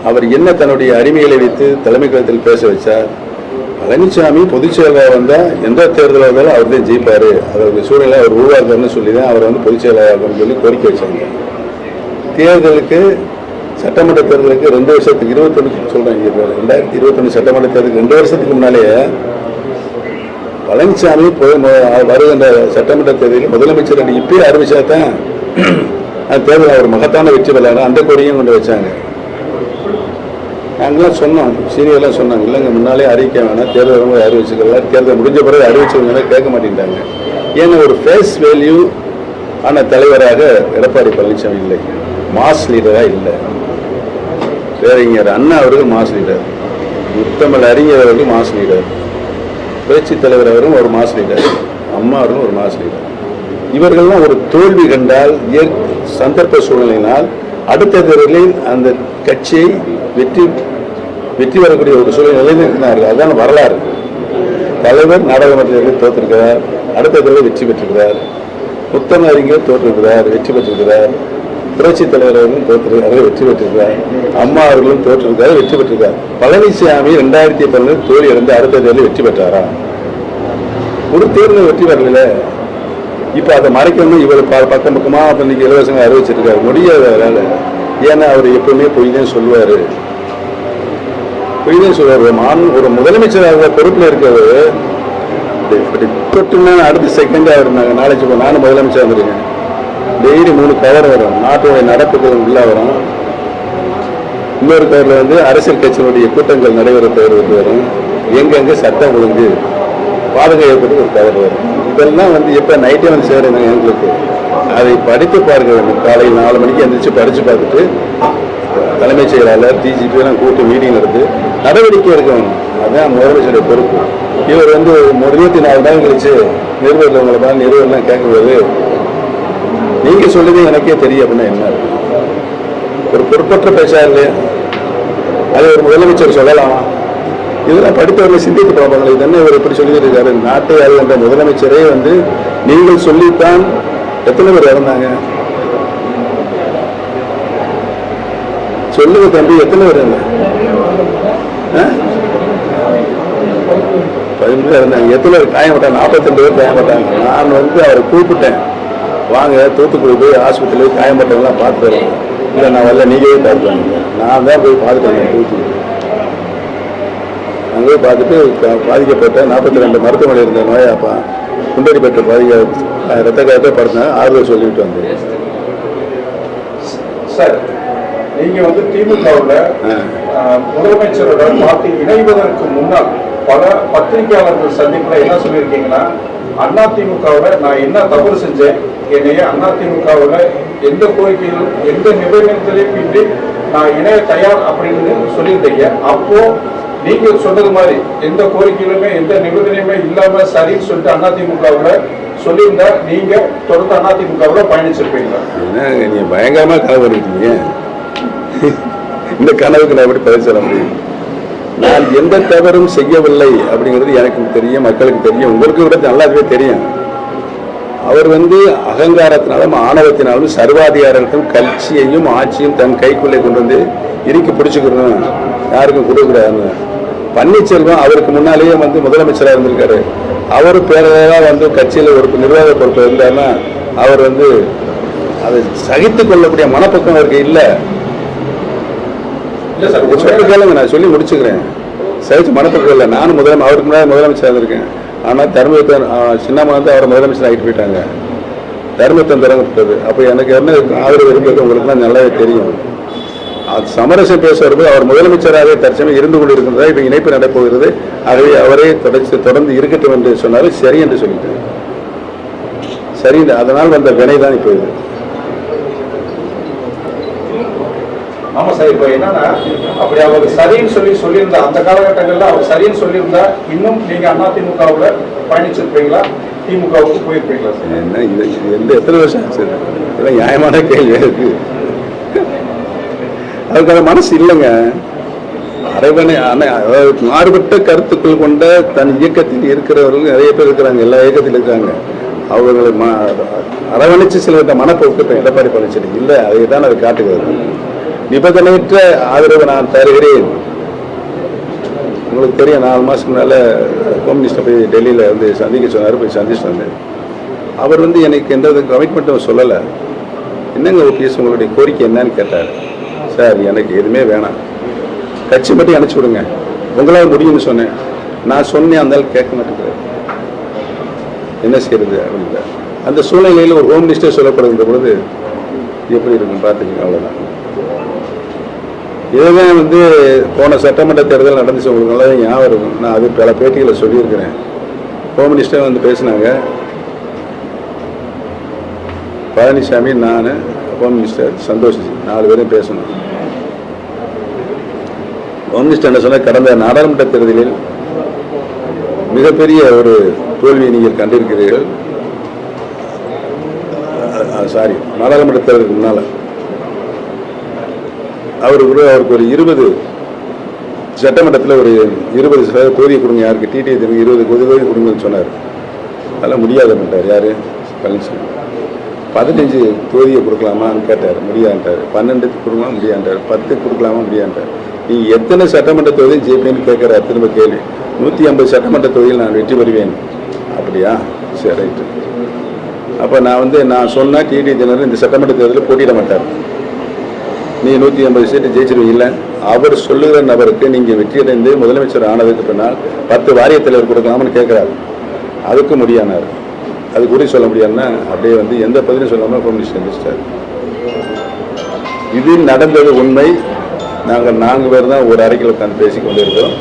அவர் என்ன தன்னுடைய அடிமைகளை வைத்து தலைமை கழகத்தில் பேச வச்சார்? பழனிசாமி பொதுச் செயலாளர் வந்தால் எந்த தேர்தலாக இருந்தாலும் அவர் தான் ஜெயிப்பார், அவருக்கு சூழ்நிலை அவர் உருவாக்குறன்னு சொல்லி தான் அவர் வந்து பொதுச் செயலாளர்னு சொல்லி கோரிக்கை வச்சாங்க. தேர்தலுக்கு, சட்டமன்ற தேர்தலுக்கு 2 வருஷத்துக்கு 21 சொல்கிறாங்க. 2021 சட்டமன்ற தேர்தலுக்கு 2 வருஷத்துக்கு முன்னாலேயே பழனிசாமி வருகின்ற சட்டமன்ற தேர்தலில் முதலமைச்சர் இப்பயே அறிவிச்சா தான் அந்த தேர்தல் அவர் மகத்தான வெற்றி பெறாங்க. அந்த கொடியும் கொண்டு வச்சாங்க. நாங்களாம் சொன்னோம், சீனியர்லாம் சொன்னாங்க, இல்லைங்க முன்னாலே அறிவிக்க வேணாம், தேர்தல் வரும்போது அறிவிச்சுக்கலாம், தேர்தல் முடிஞ்ச பிறகு அறிவிச்சவங்க கேட்க மாட்டேங்கிறாங்க. ஏன்னா ஒரு ஃபேஸ் வேல்யூ ஆன தலைவராக எடப்பாடி பழனிசாமி இல்லை, மாஸ் லீடராக இல்லை. பேரறிஞர் அண்ணா அவர்கள் மாஸ் லீடர், முத்தமிழ் அறிஞர் அவர்கள் மாஸ் லீடர், புரட்சி தலைவர் அவரும் ஒரு மாஸ் லீடர், அம்மா அவர்களும் ஒரு மாஸ் லீடர். இவர்கள்லாம் ஒரு தோல்வி கண்டால் சந்தர்ப்ப சூழ்நிலையினால் அடுத்த தேர்தலில் அந்த கட்சியை வெற்றி வரக்கூடிய ஒரு சூழ்நிலை நிலைநிறுத்தினார்கள். அதுதான் வரலாறு. தலைவர் நாடாளுமன்றத்தில் தோற்றிருக்கிறார், அடுத்த தேர்தலில் வெற்றி பெற்றிருக்கிறார். முத்தமிழ் அறிஞர் தோற்றிருக்கிறார், வெற்றி பெற்றிருக்கிறார். புரட்சி தலைவர் அவர்களும் தோற்றிருக்கிறார்கள், வெற்றி பெற்றிருக்கிறார். அம்மா அவர்களும் தோற்றிருக்கிறார், வெற்றி பெற்றிருக்கிறார். பழனிசாமி 2012 தோல்வி அடைந்து அடுத்த தேர்தலில் வெற்றி பெற்றாரா? ஒரு தேர்தலில் வெற்றி வரல. இப்போ அதை மறைக்கணும். இவர் பக்கம் பக்கமாக இன்னைக்கு இலவசங்க அறிவிச்சிருக்காரு, முடியாத வேலை. ஏன்னா அவர் எப்பவுமே பொய் தான் சொல்லுவார். ஒரு முதலமைச்சர் பொறுப்பில் இருக்கவர் இப்படி தொட்டுன்னா அடுத்த செகண்டாக இருந்தாங்க. நாளைக்கு இப்போ நானும் முதலமைச்சர் வந்துருக்கேன். டெய்லி 3 கவர் வரும், நாட்டுடைய நடப்புகள் உள்ளே வரும். இன்னொரு கவரில் வந்து அரசியல் கட்சியினுடைய கூட்டங்கள் நடைபெற பெறுவது வரும். எங்கெங்கே சட்டம் ஒழுங்கு பாதுகாப்பு ஏற்பட்டு ஒரு கவர் வரும். இதெல்லாம் வந்து எப்போ நைட்டே வந்து சேருங்க எங்களுக்கு. அதை படித்து பார்க்க வேண்டும். காலை 4 மணிக்கு எழுந்திரிச்சு படித்து பார்த்துட்டு தலைமைச் செயலாளர் டிஜிபி எல்லாம் கூட்டு மீட்டிங் நடந்து நடவடிக்கை எடுக்கணும். அதுதான் முதலமைச்சருடைய பொறுப்பு. இவர் வந்து 24 நாள் கழிச்சு நிறுவனத்தில் உங்களை தான் நிறுவனம் கேட்கும்போது நீங்கள் சொல்லுது எனக்கே தெரியும் அப்படின்னா என்ன? ஒரு பொறுப்பற்ற பேச்சா இல்லையா? அது ஒரு முதலமைச்சர் சொல்லலாமா? இதெல்லாம் படித்தவர்கள் சிந்தித்து பார்ப்பாங்க. இதென்ன இவர் எப்படி சொல்லிட்டு இருக்காரு? நாட்டை ஆளுகின்ற முதலமைச்சரே வந்து நீங்கள் சொல்லித்தான் எத்தனை பேர் இறந்தாங்க சொல்லுங்க தம்பி, எத்தனை பேர் இருந்தாங்க? 15 பேர் இருந்தாங்க. எத்தனை பேர் காயப்பட்டாங்க? 42 பேர் காயப்பட்டாங்க. நான் வந்து அவரை கூப்பிட்டேன், வாங்க தூத்துக்குடி போய் ஆஸ்பத்திரியில் காயப்பட்டவங்களாம் பார்த்து வரேன். இல்லை நான் வரல, நீங்களே பார்த்துவாங்க. நான் தான் போய் பார்த்துட்டேன். தூத்துக்குடி அங்கே பார்த்துட்டு பாதிக்கப்பட்ட 42 மருத்துவமனை இருந்த நோயாப்பா குண்டடிப்பட்ட ரத்த காயத்தை படுத்தேன். ஆறுதல் சொல்லிட்டு வந்தேன். சார், நீங்க வந்து திமுகவில் முதலமைச்சரோட பார்ட்டி இணைவதற்கு முன்னால் பல பத்திரிகையாளர்கள் சந்திப்புல என்ன சொல்லியிருக்கீங்கன்னா, அதிமுகவில் நான் என்ன தவறு செஞ்சேன், என்னைய அதிமுகவில் எந்த கோரிக்கையிலும் எந்த நிபந்தனைகளையும் இன்றி நான் இணைய தயார் அப்படின்னு சொல்லியிருந்தீங்க. அப்போ நீங்க சொன்னது மாதிரி எந்த கோரிக்கையிலுமே எந்த நிபந்தனையுமே இல்லாம சரின்னு சொல்லிட்டு அதிமுகவில் சொல்லியிருந்தா நீங்க தொடர்ந்து அதிமுகவில் பயணிச்சிருப்பீங்களா? நீங்க பயங்கரமா கனவு இருக்கீங்க. இந்த கனவுக்கு நான் எப்படி பதில் சொல்ல முடியும்? நான் எந்த தவறும் செய்யவில்லை அப்படிங்கிறது எனக்கு தெரியும், மக்களுக்கு தெரியும், உங்களுக்கு கூட நல்லாவே தெரியும். அவர் வந்து அகங்காரத்தினாலும் ஆணவத்தினாலும் சர்வாதிகாரத்தையும் கட்சியையும் ஆட்சியும் தன் கைக்குள்ளே கொண்டு வந்து இறுக்கி பிடிச்சுக்கணும். யாருக்கும் கொடுக்கக்கூடாதுன்னு. பன்னீர்செல்வம் அவருக்கு முன்னாலேயே வந்து முதலமைச்சராக இருந்திருக்காரு. அவர் பேரவையாக வந்து கட்சியில் ஒரு நிர்வாக பொறுப்பு இருந்தாருன்னா அவர் வந்து அதை சகித்து கொள்ளக்கூடிய மனப்பக்கம் அவருக்கு இல்லை. சொல்ல கேளுங்க, நான் சொல்லி முடிச்சுக்கிறேன். சகிச்சு மனப்பக்கம் இல்லை. நானும் அவருக்கு முன்னாடி முதலமைச்சராக இருந்திருக்கேன். ஆனால் தர்மபுரம் சின்னம்மா வந்து அவரை முதலமைச்சர் ஆகிட்டு போயிட்டாங்க. தர்மத்தம் தொடங்கப்பட்டது. அப்போ எனக்கு என்ன ஆதரவு இருந்தது உங்களுக்குலாம் நல்லாவே தெரியும். அது சமரசம் பேசுவது அவர் முதலமைச்சராகவே தற்சமயம் இருந்து கொண்டு இருக்கின்றதா இப்போ இணைப்பு நடைபெறுகிறது. ஆகவே அவரே தொடர்ந்து இருக்கட்டும் என்று சொன்னாரு. சரி என்று சொல்லிட்டேன். சரி, அதனால் வந்த வினை தான் இப்போ இது. ஆமா சார், இப்போ என்னன்னா அப்படி அவர் சரின்னு சொல்லியிருந்தா அந்த காலகட்டங்கள்ல அவர் சரின்னு சொல்லியிருந்தா இன்னும் நீங்க அதிமுகவுல பயணிச்சிருப்பீங்களா, திமுகவுக்கு போயிருப்பீங்களா சார்? என்ன இது எந்த எத்தனை வருஷம் ஆச்சு? இதெல்லாம் நியாயமான கேள்வி இருக்கு. அதுக்கு அந்த மனசு இல்லைங்க. அரைவனை மாறுபட்ட கருத்துக்கள் கொண்ட தன் இயக்கத்தில் இருக்கிறவர்கள் நிறைய பேர் இருக்கிறாங்க. எல்லா இயக்கத்தில் இருக்காங்க. அவர்களை அரவணைச்சு செல்கின்ற மனப்போக்கு எடப்பாடி பழனிசாமி இல்லை. அதை தான் அது காட்டுகிறது. நிபந்தனையற்ற ஆதரவு நான் தருகிறேன். உங்களுக்கு தெரியும், 4 மாதத்துக்கு முன்னால் ஹோம் மினிஸ்டர் போய் டெல்லியில் வந்து சந்திக்க சொன்னார். போய் சந்திச்சு வந்தேன். அவர் வந்து எனக்கு எந்த கமிட்மெண்ட்டும் சொல்லலை. என்னங்க ஓபிஎஸ் உங்களுடைய கோரிக்கை என்னன்னு கேட்டார். சார், எனக்கு எதுவுமே வேணாம், கட்சி மட்டும் அனுப்பிச்சி விடுங்க, உங்களால் முடியும்னு சொன்னேன். நான் சொன்னேன், அந்த கேட்க மாட்டேங்கிறார். என்ன செய்யறது அப்படின்ற அந்த சூழ்நிலையில் ஒரு ஹோம் மினிஸ்டர் சொல்லப்படுகின்ற பொழுது எப்படி இருக்கும் பார்த்துக்கங்க. அவ்வளோதான். இதுதான் வந்து போன சட்டமன்ற தேர்தல் நடந்துச்சு. உங்களுக்கு நல்லா ஞாபகம் இருக்கும். நான் அது பல பேட்டிகளை சொல்லியிருக்கிறேன். ஹோம் மினிஸ்டர் வந்து பேசினாங்க. பழனிசாமி, நான், ஹோம் மினிஸ்டர் சந்தோஷ், 4 பேரும் பேசணும். ஹோம் மினிஸ்டர் என்ன சொன்ன, கடந்த நாடாளுமன்ற தேர்தலில் மிகப்பெரிய ஒரு தோல்வியை நீங்கள் கண்டிருக்கிறீர்கள். சாரி, நாடாளுமன்ற தேர்தலுக்கு முன்னால அவருக்கு ஒரு 20 சட்டமன்றத்தில் ஒரு 20% தொகுதியை கொடுங்க. யாருக்கு? டிடி 20 தொகுதி கொடுங்கன்னு சொன்னார். அதெல்லாம் முடியாதுன்ட்டார். யாரு? பழனிசாமி. 15 தொகுதியை கொடுக்கலாமான்னு கேட்டார். முடியாண்டார். 12 கொடுக்கலாமா? முடியாண்டார். 10 கொடுக்கலாமா? முடியாண்டார். நீ எத்தனை சட்டமன்ற தொகுதி ஜெயிப்பேன்னு கேட்குறார். திரும்ப கேள்வி. 150 சட்டமன்ற தொகுதியில் நான் வெற்றி பெறுவேன். அப்படியா? சரி, ரைட்டு. அப்போ நான் சொன்னால் டிடி தினகரன் இந்த சட்டமன்ற தேர்தலில் போட்டியிட மாட்டார். நீ 150 சீட்டு ஜெயிச்சிருவீங்கள? அவர் சொல்லுகிற நபருக்கு நீங்கள் வெற்றியடைந்து முதலமைச்சர் ஆனதுக்கு பின்னால் 10 வாரிய தலைவர் கொடுக்கலாம்னு கேட்குறாரு. அதுக்கு முடியானார். அது குறி சொல்ல முடியாதுன்னா அப்படியே வந்து எந்த பதிலும் சொல்லாமல் கம்யூனிஸ்ட் எழுந்திரிச்சிட்டார். இது நடந்தது உண்மை. நாங்கள் 4 பேர் தான் ஒரு அறையில் உட்காந்து பேசிக் கொண்டிருக்கிறோம்.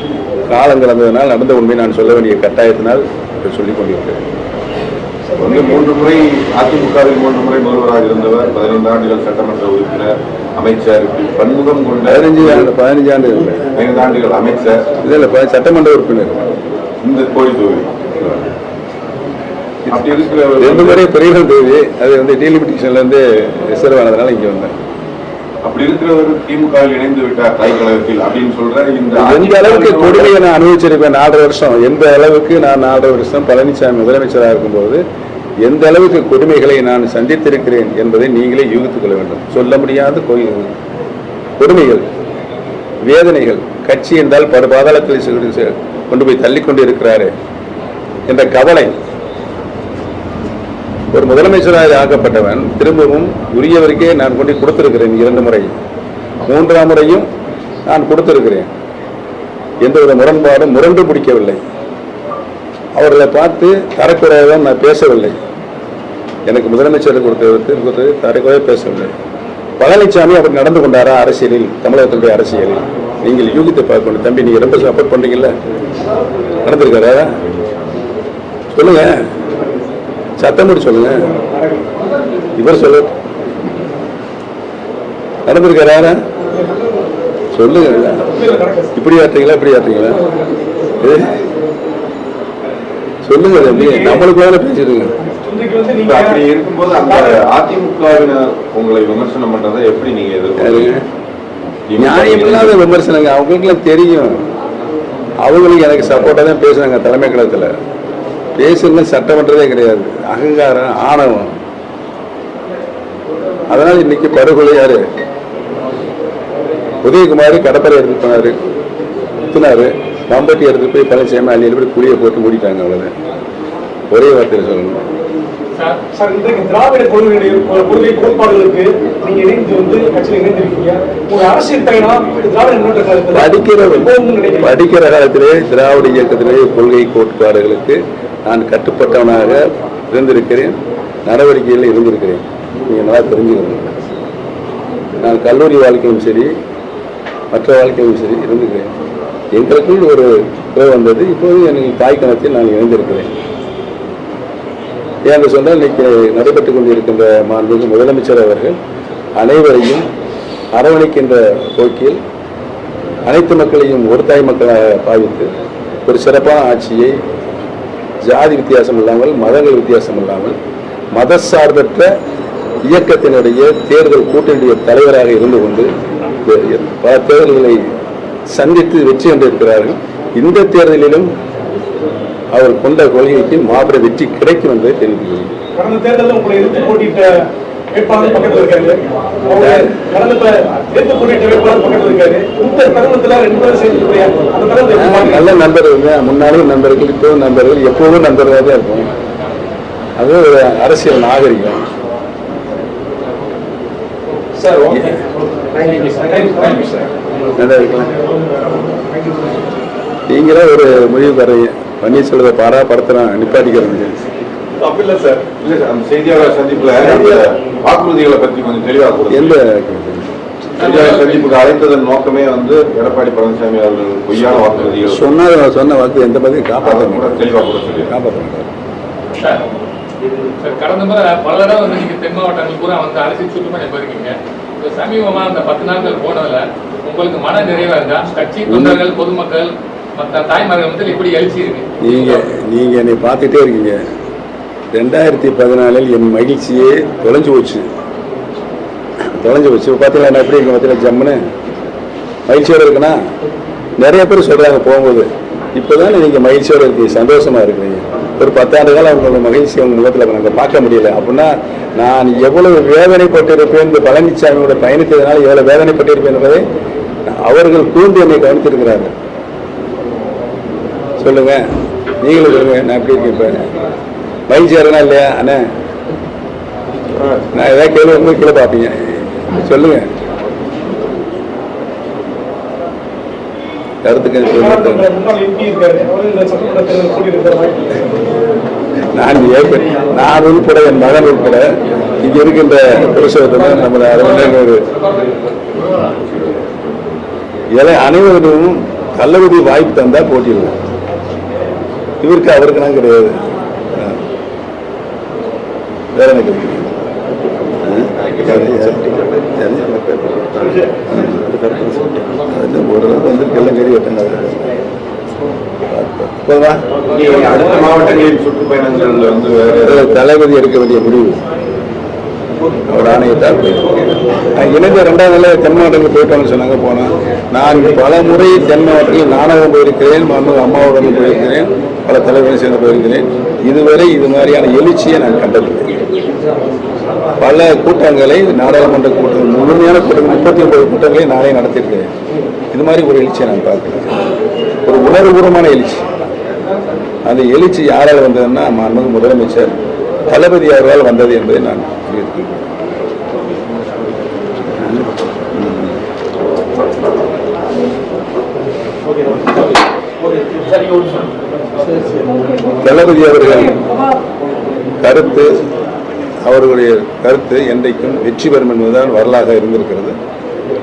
காலம் கடந்ததனால் நடந்த உண்மை நான் சொல்ல வேண்டிய கட்டாயத்தினால் சொல்லிக் கொண்டிருக்கிறேன். 3 முறை அதிமுகவில் 3 முறை முதல்வராக இருந்தவர், 15 ஆண்டுகள் சட்டமன்ற உறுப்பினர், அமைச்சர், பன்முகம் கொண்ட 15 ஆண்டுகள் 5 ஆண்டுகள் அமைச்சர், இல்லை சட்டமன்ற உறுப்பினர், இந்த கோயில் தொகுதி. அப்படி இருக்கிற 2 முறை பெரியவர் தொகுதி. அது வந்து டீலிமிட்டேஷன்லேருந்து ரிசர்வ் ஆனதுனால இங்கே வந்தேன். அப்படி இருக்கிறவர் திமுகவில் இணைந்து விட்டார் தாய் கழகத்தில் அப்படின்னு சொல்ற. எந்த அளவுக்கு கொடுமையை நான் அனுபவிச்சிருப்பேன் 4 வருஷம். எந்த அளவுக்கு நான் 4 வருஷம் பழனிசாமி முதலமைச்சராக இருக்கும்போது எந்த அளவுக்கு கொடுமைகளை நான் சந்தித்திருக்கிறேன் என்பதை நீங்களே யூகித்துக் கொள்ள வேண்டும். சொல்ல முடியாத கொடுமைகள், வேதனைகள். கட்சி என்றால் பாதாளத்தில் கொண்டு போய் தள்ளிக்கொண்டு இருக்கிறாரே என்ற கவலை. ஒரு முதலமைச்சராக ஆக்கப்பட்டவன் திரும்பவும் உரியவருக்கே நான் கொண்டு கொடுத்திருக்கிறேன் 2 முறை. 3ஆம் முறையும் நான் கொடுத்திருக்கிறேன். எந்தவித முரண்பாடும் முரண்டு பிடிக்கவில்லை. அவர்களை பார்த்து தரக்குறையாக நான் பேசவில்லை. எனக்கு முதலமைச்சர் கொடுத்தது தரக்குறையாக பேசவில்லை. பழனிசாமி அப்படி நடந்து கொண்டாரா அரசியலில், தமிழகத்தினுடைய அரசியலில்? நீங்கள் யூகித்து பார்க்கணும். தம்பி, நீங்க ரொம்ப சப்போர்ட் பண்றீங்கல்ல, நடந்திருக்காரா? சொல்லுங்க, சத்தம் போட்டு சொல்லுங்க. இவர் சொல்ல நடந்திருக்காரா? சொல்லுங்க. இப்படி ஆட்டுறீங்களா, இப்படி ஆட்டுறீங்களா? சொல்லுங்க தம்பி, நம்மளுக்கு வேலை பேசிடுங்க. அப்படி இருக்கும்போது அந்த அதிமுகவினர் உங்களை விமர்சனம் பண்றதை எப்படி நீங்க எதிர்பார்க்கறீங்க? நியாயம் இல்லாத விமர்சனங்க. அவங்களுக்குலாம் தெரியும். அவங்களுக்கு எனக்கு சப்போர்ட்டா தான் பேசுனாங்க. தலைமை கழகத்தில் பேசுறது சட்டம் பண்றதே கிடையாது. அகங்காரம், ஆணவம். அதனால இன்னைக்கு படுகொலை யாரு? உதயகுமார் கடற்படை எடுத்து போனாரு. குத்துனாரு, மாம்பட்டி எடுத்து போய் பழனிசாமி அள்ளியில் போய் குழியை போட்டு மூடிட்டாங்க. அவ்வளோதான், ஒரே வார்த்தையில் சொல்லணும். சார், இன்றைக்கு திராவிட கொள்கை கோட்பாடுகளுக்கு நீங்க இணைந்து வந்து கட்சியில் இணைந்திருக்கீங்க. ஒரு அரசியல் பயணா திராவிட முன்னேற்ற படிக்கிற காலத்திலே திராவிட இயக்கத்திலே கொள்கை கோட்பாடுகளுக்கு நான் கட்டுப்பட்டவனாக இருந்திருக்கிறேன், நடவடிக்கையில் இருந்திருக்கிறேன். நீங்கள் நல்லா தெரிஞ்சுக்கணும். நான் கல்லூரி வாழ்க்கையும் சரி மற்ற வாழ்க்கையும் சரி இருந்திருக்கிறேன். எங்களுக்குள் ஒரு வந்தது. இப்போது எனக்கு தாய் கணத்தில் நான் இணைந்திருக்கிறேன். ஏன்னு சொன்னால் இன்னைக்கு நடைபெற்றுக் கொண்டிருக்கின்ற மாண்புமிகு முதலமைச்சர் அவர்கள் அனைவரையும் அரவணைக்கின்ற போக்கில் அனைத்து மக்களையும் ஒரு தாய் மக்களாக பாவித்து ஒரு சிறப்பான ஆட்சியை ஜாதி வித்தியாசம் இல்லாமல் மதங்கள் வித்தியாசம் இல்லாமல் மத சார்பற்ற இயக்கத்தினுடைய தேர்தல் கூட்டணியுடைய தலைவராக இருந்து கொண்டு பல தேர்தல்களை சந்தித்து வெற்றி கண்டிருக்கிறார்கள். இந்த தேர்தலிலும் அவர் கொண்ட கொள்கைக்கு மாபெரும் வெற்றி கிடைக்கும் என்பதை தெரிவித்துள்ளது. கடந்த தேர்தலில் உங்களை எதிர்த்து போட்டியிட்ட வேட்பாளர் பக்கத்தில் இருக்காரு. இந்த தருணத்தில் 2 பேரும் சேர்ந்து நல்ல நண்பர்கள், முன்னாலும் நண்பர்கள், இப்போவும் நண்பர்கள், எப்போதும் நண்பர்களாக தான் இருக்கும். அது ஒரு அரசியல் நாகரிகம். நீங்களே ஒரு முடிவு தரீங்க, பன்னீர்செல்வ பாராப்படுத்தினா நிப்பாட்டிக்கிறது. இல்ல சார், இல்ல சார், அந்த செய்தியாளர் சந்திப்புல வாக்குறுதிகளை பற்றி கொஞ்சம் தெளிவாக எந்த செய்தியாளர் சந்திப்புக்கு அழைத்ததன் நோக்கமே வந்து எடப்பாடி பழனிசாமி அவர்கள் பொய்யான வாக்குறுதிகள் சொன்ன வாக்கு எந்த மாதிரி காப்பாற்ற தெளிவாக கூட சொல்லி காப்பாற்ற. கடந்த முறை பல தடவை வந்து நீங்க தென் மாவட்டங்கள் பூரா வந்து அரசியல் சுற்றுப்பயணம் போயிருக்கீங்க. சமீபமா அந்த 10 நாட்கள் போனதுல உங்களுக்கு மன நிறைவா இருக்கா? கட்சி தொண்டர்கள், பொதுமக்கள், மற்ற தாய்மார்கள் வந்து இப்படி எழுச்சி இருக்கு. நீங்க என்னை பார்த்துட்டே இருக்கீங்க. 2014 என் மகிழ்ச்சியே தொலைஞ்சு போச்சு. பார்த்தீங்களா நான் எப்படி இருக்கேன்? பார்த்தீங்களா ஜம்முன்னு மகிழ்ச்சியோடு இருக்குன்னா நிறைய பேர் சொல்றாங்க போகும்போது, இப்போதான் நீங்க மகிழ்ச்சியோடு இருக்கீங்க, சந்தோஷமா இருக்கிறீங்க. ஒரு 10 ஆண்டு காலம் அவங்களோட மகிழ்ச்சி அவங்க முகத்தில் நாங்கள் பார்க்க முடியல. அப்படின்னா நான் எவ்வளவு வேதனைப்பட்டிருப்பேன், இந்த பழனிசாமியோட பயணித்ததுனால எவ்வளவு வேதனைப்பட்டிருப்பேன் என்பதை அவர்கள் கூர்ந்து என்னை கவனித்திருக்கிறார்கள். சொல்லுங்க, நீங்களும் சொல்லுங்க, நான் எப்படி இருக்கேன்? இப்போ மகிழ்ச்சியா இருக்கா இல்லையா? அண்ணே, நான் ஏதாவது கேள்வி வந்து கீழே பார்ப்பீங்க, சொல்லுங்க. கருத்துக்கு நான் உள்பட என் மகன் உட்பட இங்க இருக்கின்ற புருஷோத்தமன் நம்மளை அனைவரும் கள்ளவதி வாய்ப்பு தந்தா போட்டிடுவோம். இவருக்கு அவருக்குலாம் கிடையாது. வேற என்ன கேள்வி? ஓரளவுக்கு வந்து எல்லாம் கறி வெட்டாங்க. அடுத்த மாவட்டங்களின் சுற்றுப்பயணங்கள் வந்து தளபதி எடுக்க வேண்டிய முடிவு அவர் ஆணையத்தால் இணைந்த 2வது நாள் தென் மாவட்டங்கள் போயிட்டோம்னு சொன்னாங்க. போனேன். நான் பல முறை தென் மாவட்டங்களில் நாடகம் போயிருக்கிறேன், அம்மாவுடன் போயிருக்கிறேன், பல தலைவர்கள் சேர்ந்து போயிருக்கிறேன். இதுவரை இது மாதிரியான எழுச்சியை நான் கண்டதில்லை. பல கூட்டங்களை, நாடாளுமன்ற கூட்டங்கள், முழுமையான கூட்டங்கள், 39 கூட்டங்களை நானே நடத்தியிருக்கிறேன். இது மாதிரி ஒரு எழுச்சியை நான் பார்க்கிறேன், ஒரு உணர்வுபூர்வமான எழுச்சி. அந்த எழுச்சி யாரால் வந்ததுன்னா மாண்புமிகு முதலமைச்சர் தளபதி அவர்களால் வந்தது என்பதை நான் தெரிவித்துள்ளேன். தளபதி அவர்கள் கருத்து, அவர்களுடைய கருத்து என்றைக்கும் வெற்றி பெறும் என்பதுதான் வரலாக இருந்திருக்கிறது.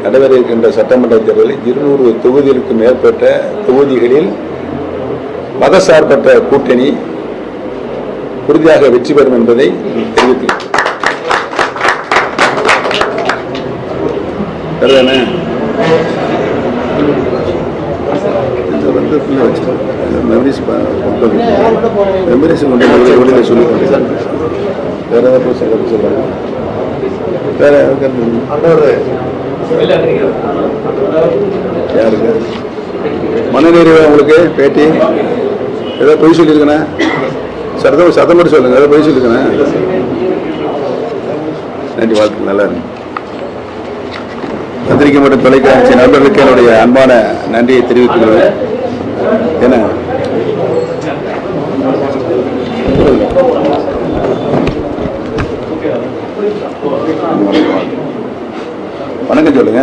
நடைபெற இருக்கின்ற சட்டமன்ற தேர்தலில் 200 தொகுதிகளுக்கு மேற்பட்ட தொகுதிகளில் மதசார்பற்ற கூட்டணி உறுதியாக வெற்றி பெறும் என்பதை தெரிவித்துள்ளேன். மனநிறைவு உங்களுக்கு பேட்டி ஏதோ பொய் சொல்லியிருக்கேன், சத்தம் மட்டும் சொல்லுங்க, ஏதோ பொய் சொல்லியிருக்கேன். நன்றி, வாழ்க்கை நல்லா இருக்கு. பத்திரிகை மற்றும் தொலைக்காட்சி நண்பர்களுக்கு என்னுடைய அன்பான நன்றியை தெரிவித்துக் கொள்வேன். என்ன வணக்கம் சொல்லுங்க.